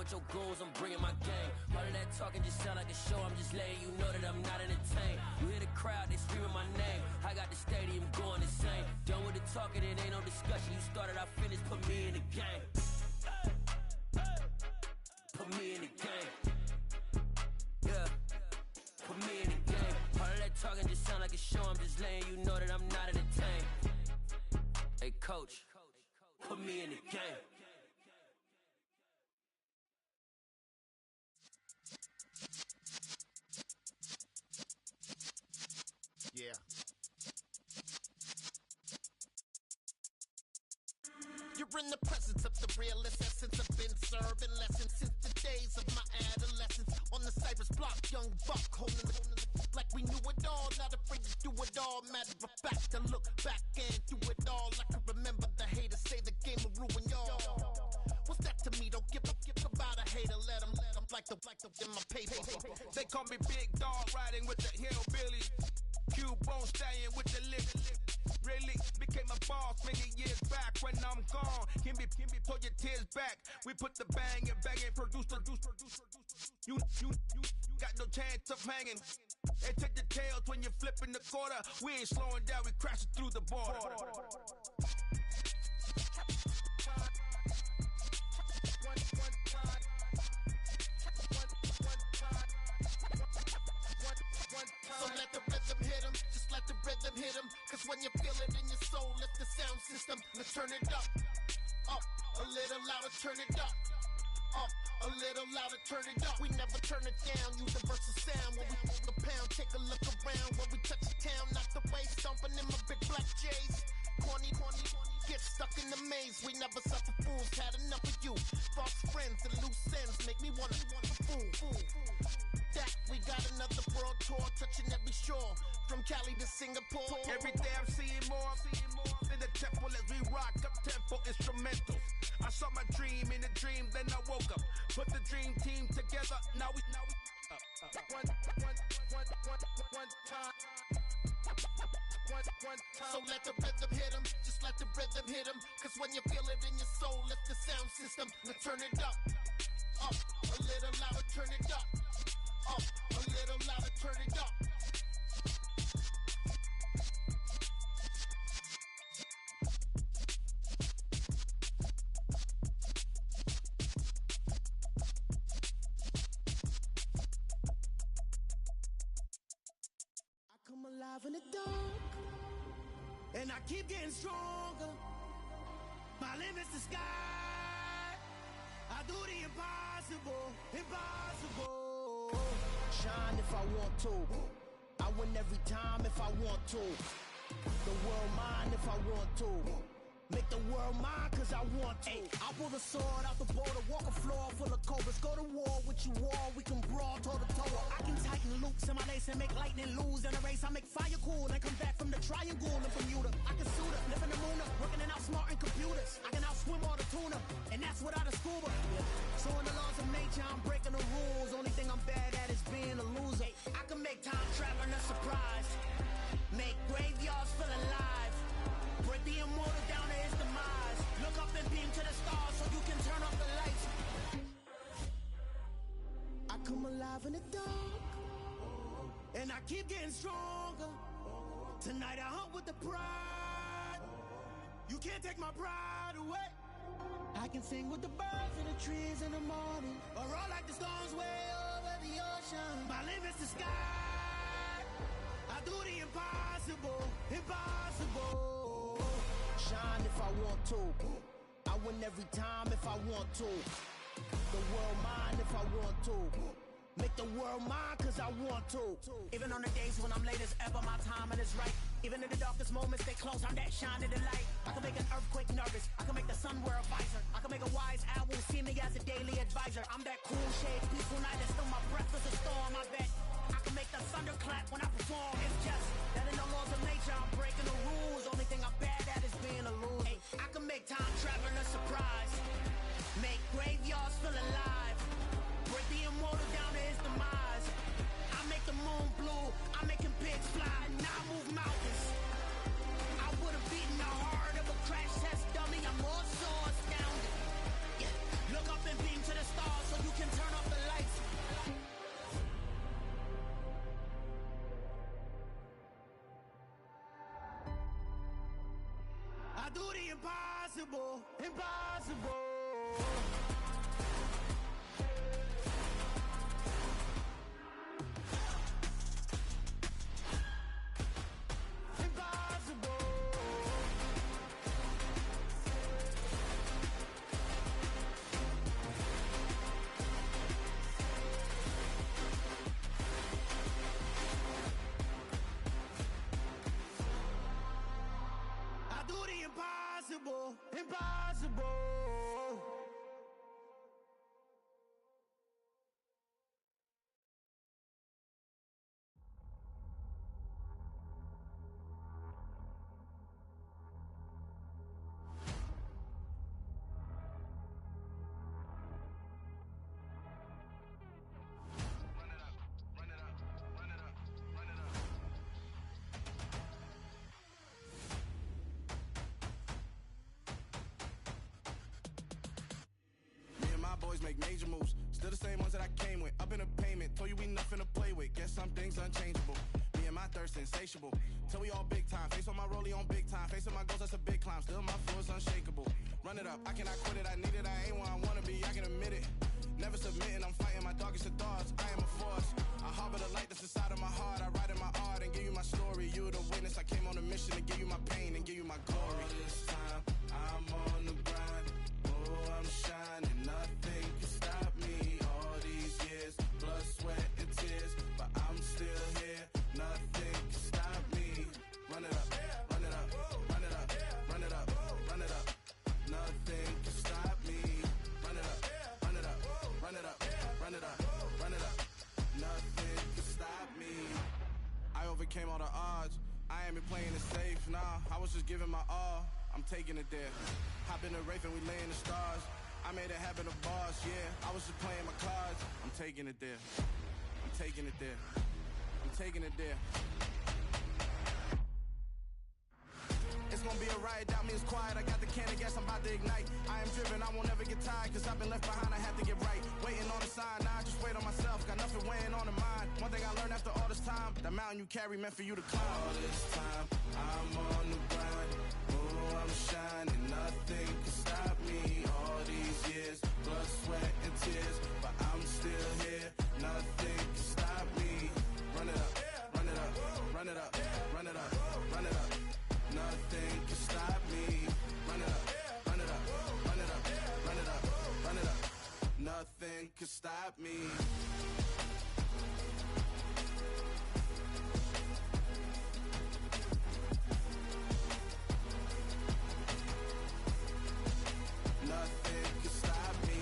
Your goals, I'm bringing my game. All of that talking just sound like a show. I'm just letting you know that I'm not entertained. You hear the crowd, they screaming my name. I got the stadium going insane. Done with the talking, it ain't no discussion. You started, I finished, put me in the game. Put me in the game. Yeah, put me in the game. All of that talking just sound like a show. I'm just letting you know that I'm not entertained. Hey, coach, put me in the game. Yeah. You're in the presence of the realest essence. I've been serving lessons since the days of my adolescence. On the Cypress block, young buck holding the like we knew it all. Not afraid to do it all. Matter of fact, to look back and do it all. I can remember the haters say the game will ruin y'all. What's that to me? Don't give about a hater. Let them like the in my paper. They call me Big Dog, riding with the hillbilly. Q-Bone stallion with the lip. Really became a boss many years back. When I'm gone, can be pull your tears back. We put the bang and produce. You got no chance of hanging. And take the tails when you're flipping the quarter. We ain't slowing down, we crashing through the border. So let the rhythm hit him, just let the rhythm hit him. Cause when you feel it in your soul, lift the sound system. Let's turn it up, a little louder, turn it up, a little louder, turn it up. We never turn it down, universal sound. When we move the pound, take a look around. When we touch the town, knock the way, stomping in my big black J's. Corny, get stuck in the maze. We never suffer fools, had enough of you. False friends and loose ends make me wanna fool. That we got another world tour, touching every shore, from Cali to Singapore. Every day I'm seeing more in the temple as we rock up tempo instrumentals. I saw my dream in a dream, then I woke up. Put the dream team together. Now we one time. So let the rhythm hit him, just let the rhythm hit him. Cause when you feel it in your soul, lift the sound system. Now turn it up, a little louder, turn it up, a little louder, turn it up. I come alive in the dark, and I keep getting stronger. My limit's the sky. I do the impossible. Shine if I want to. I win every time if I want to. The world mine if I want to. Make the world mine cause I want to. I pull the sword out the border, walk a floor full of cobras. Go to war with you all, we can brawl toe to toe. I can tighten loops in my lace and make lightning lose in a race. I make fire cool and come back from the triangle and Bermuda. I can suit up, live in the moon up, working and outsmarting computers. I can outswim all the tuna, and that's without a scuba. So in the laws of nature, I'm breaking the rules. Only thing I'm bad at is being a loser. I can make time traveling a surprise, make graveyards feel alive, break the immortal down to his demise. Look up and beam to the stars so you can turn off the lights. I come alive in the dark, and I keep getting stronger. Tonight I hunt with the pride. You can't take my pride away. I can sing with the birds and the trees in the morning, or roll like the storms way over the ocean. My limit's the sky. I do the impossible. Shine if I want to. I win every time if I want to. The world mine if I want to. Make the world mine cause I want to. Even on the days when I'm late as ever, my timing is right. Even in the darkest moments, they close, I'm that shine of the light. I can make an earthquake nervous, I can make the sun wear a visor. I can make a wise owl see me as a daily advisor. I'm that cool shade, peaceful night, and still my breath is a storm, I bet. I can make the thunder clap when I perform. It's just that in the laws of nature, I'm breaking the rules. Only thing I'm bad at is being a loser. I can make time traveling a surprise, make graveyards feel alive, break the immortal down to his demise. I make the moon blue, I'm making pigs fly, and I move mountains. I would've beaten the heart of a crash test dummy. I'm more so astounded. Yeah. Look up and beam to the stars so you can turn off the lights. I do the impossible. Impossible. major moves. Still the same ones that I came with. Up in a payment, told you we nothing to play with. Guess some things unchangeable. Me and my thirst insatiable. Till we all big time. Face on my rollie on big time. Facing my goals, that's a big climb. Still my flow is unshakable. Run it up, I cannot quit it. I need it, I ain't where I wanna be. I can admit it. Never submitting, I'm fighting my darkest of thoughts. I am a force. I harbor the light that's inside of my heart. I write in my art and give you my story. You the witness. I came on a mission to give you my pain and give you my glory. All this time, I'm on the grind. Oh, I'm shining. Nothing can stop me. All these years, blood, sweat, and tears. But I'm still here. Nothing can stop me. Run it up, run it up, run it up, run it up, run it up. Nothing can stop me. Run it up, run it up, run it up, run it up, run it up. Nothing can stop me. I overcame all the odds. I ain't been playing it safe, nah. I was just giving my all. I'm taking it there. Hop in the Wraith and we lay in the stars. I made it happen, the boss, yeah. I was just playing my cards. I'm taking it there. I'm taking it there. I'm taking it there. It's gonna be a riot, doubt me, it's quiet. I got the can of gas, I'm about to ignite. I am driven, I won't ever get tired, cause I've been left behind, I have to get right. Waiting on the sign, now I just wait on myself. Got nothing weighing on the mind. One thing I learned after all this time, the mountain you carry meant for you to climb. All this time, I'm on the grind. Oh, I'm shining, nothing can stop me. All these years, blood, sweat, and tears. But I'm still here, nothing can stop me. Run it up, run it up, run it up, run it up, run it up. Nothing can stop me. Run it up, run it up, run it up, run it up, run it up. Nothing can stop me. Nothing can stop me.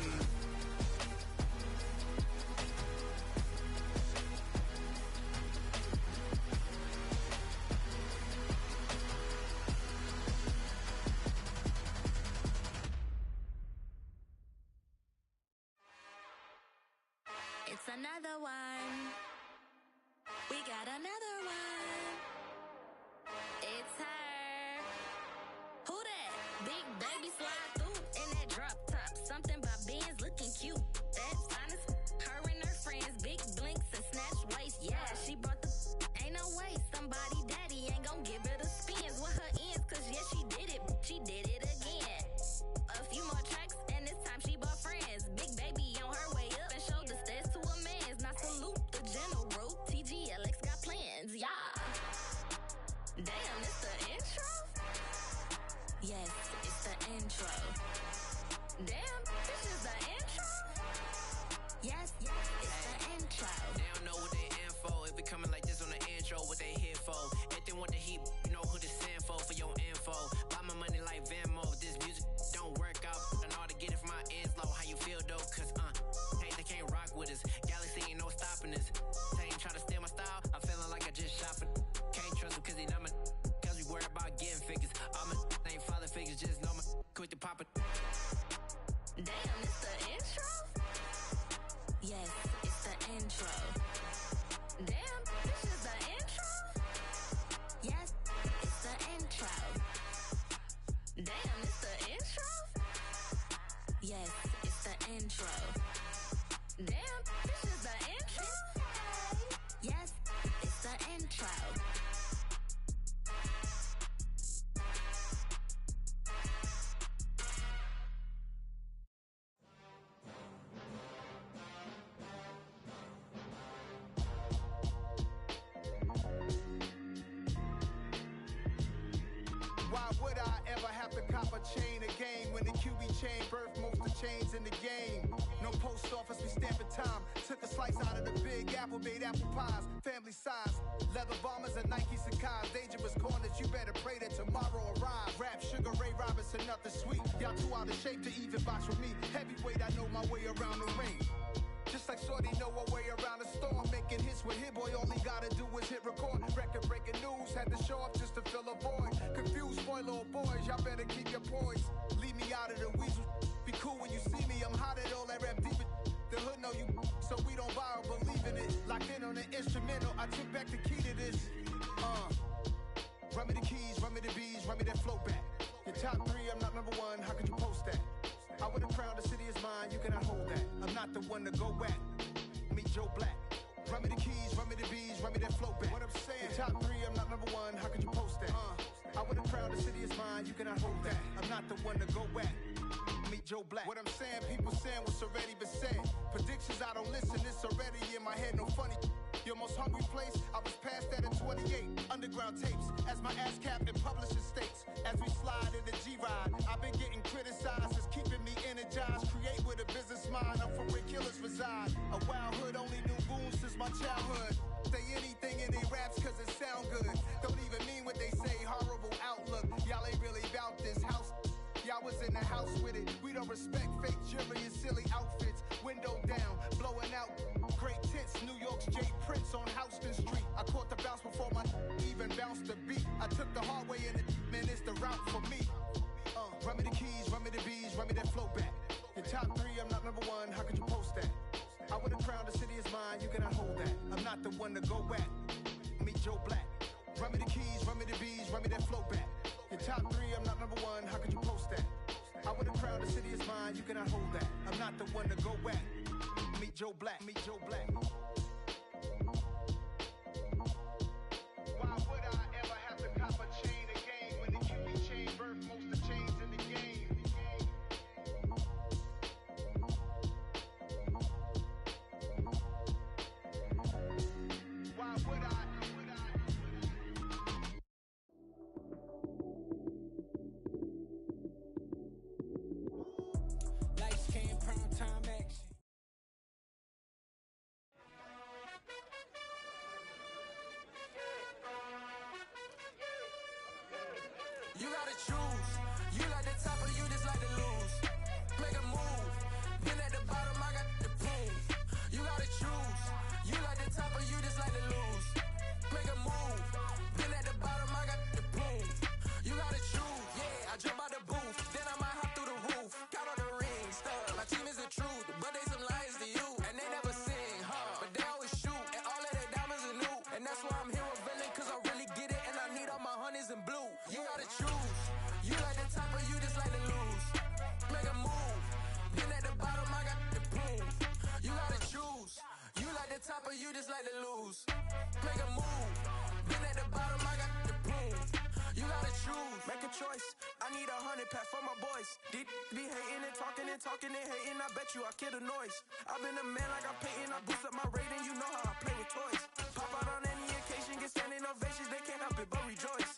It's another one. We got another one. It's her. Who that? Big baby slide through in that drop top. Something by Benz looking cute. That's honest. Her and her friends, big blinks and snatch waist. Yeah, she brought the. Ain't no way somebody daddy ain't gon' give her the spins with her ends. Cause yeah, she did it. She did it again. A few more tracks and this time she bought friends. Big baby on her way up and showed the stairs to a man's. Now salute the general. TGLX got plans, yeah. Damn, it's the intro? Yes, it's the intro. Damn, this is the intro? Yes, it's the intro. They don't know what they in for. If it coming like this on the intro, what they here for? If they want the heat, you know who to send for your info. Buy my money like Venmo. If this music don't work out, I know how to get it from my ends low. How you feel though? Cause hey, they can't rock with us. Galaxy ain't no stopping this. They ain't try to steal my style. I'm feeling like I just shot for. Can't trust them cause they know my. Cause we worry about getting figures. All my ain't father figures, just know my. Quit the pop it. Damn, it's the intro? Yes, it's the intro. Damn, this is the intro? Yes, it's the intro. Damn, it's the intro? Yes, it's the intro. Damn, this is the intro? Yes, it's the intro. Why would I ever have to cop a chain again when the QB chain birthed most of chains in the game? No post office, we stamping time. Took a slice out of the big apple, made apple pies, family size. Leather bombers and Nike Sakai's. Dangerous corners, you better pray that tomorrow arrives. Rap, Sugar Ray Robinson, nothing sweet. Y'all too out of shape to even box with me. Heavyweight, I know my way around the ring. Just like Shorty know her way around the storm. Making hits with Hit Boy, all he gotta do is hit record. Record breaking news, had to show up just to fill a void. Confused boy, little boys, y'all better keep your poise. Leave me out of the weasel. Be cool when you see me, I'm hot at all that rap deep. The hood know you, so we don't borrow, believe in it. Locked in on the instrumental, I took back the key to this. Run me the keys, run me the bees, run me that flow back. Your top three, I'm not number one, how could you post that? I would have crowned the city is mine, you cannot hold that. I'm not the one to go back. Meet Joe Black. Run me the keys, run me the bees, run me that flow back. What I'm saying, top 3, I'm not number 1, how could you post that? I would have crowned the city is mine, you cannot hold that. I'm not the one to go back. Meet Joe Black. What I'm saying, people saying what's already been said. Predictions, I don't listen, it's already in my head, no funny. Your most hungry place, I was past that at 28. Underground tapes, as my ass captain publishing states. As we slide in the G-Ride, I've been getting criticized, it's keeping me energized. Create with a business mind, I'm from where killers reside. A wild hood, only knew goons since my childhood. Say anything in they raps cause it sound good. Don't even mean what they say, horrible outlook. Y'all ain't really about this house. Y'all was in the house with it. We don't respect fake jewelry and silly outfits. Window down, blowing out great tits. New York's Jay Prince on Houston Street. I caught the bounce before my even bounced the beat. I took the hard way in it, man, it's the route for me. Run me the keys, run me the bees, run me that flow back. Your top 3, I'm not number 1, how could you post that? I would have crowned the city is mine, you cannot hold that. I'm not the one to go back. Meet Joe Black. Run me the keys, run me the bees, run me that flow back. Your top 3, I'm not number 1, how could you post that? I would have crowned the city is mine, you cannot hold that. I'm not the one to go back. Meet Joe Black, meet Joe Black. Why would I ever have to cop a chain again when the QB chain birth most of chains in the game? Why would I? Lights, cam, prime time action. You gotta choose. You like the top or you just like to lose. Make a move. Been at the bottom, I got the proof. You gotta choose. You like the top or you just like to lose. Make a move. Been at the bottom, I got the proof. You gotta choose. Yeah, I jump out the booth, then I might hop through the roof. Count on the rings, my team is the truth, but they some liars to you, and they never sing, but they always shoot, and all of their diamonds are new, and that's why I'm here with villain, cause I really get it, and I need all my honeys in blue. You gotta choose. You like the top or you just like to lose. Make a move. Been at the bottom, I got the proof. You gotta choose. You like the top or you just like to lose. Make a move. Been at the bottom, I got the proof. You gotta choose. Make a choice. I need 100 pack for my boys. Be hating and talking and talking and hating. I bet you I kill the noise. I've been a man like I'm Peyton. I boost up my rating. You know how I play with toys. Pop out on any occasion, get standing ovations. They can't help it but rejoice.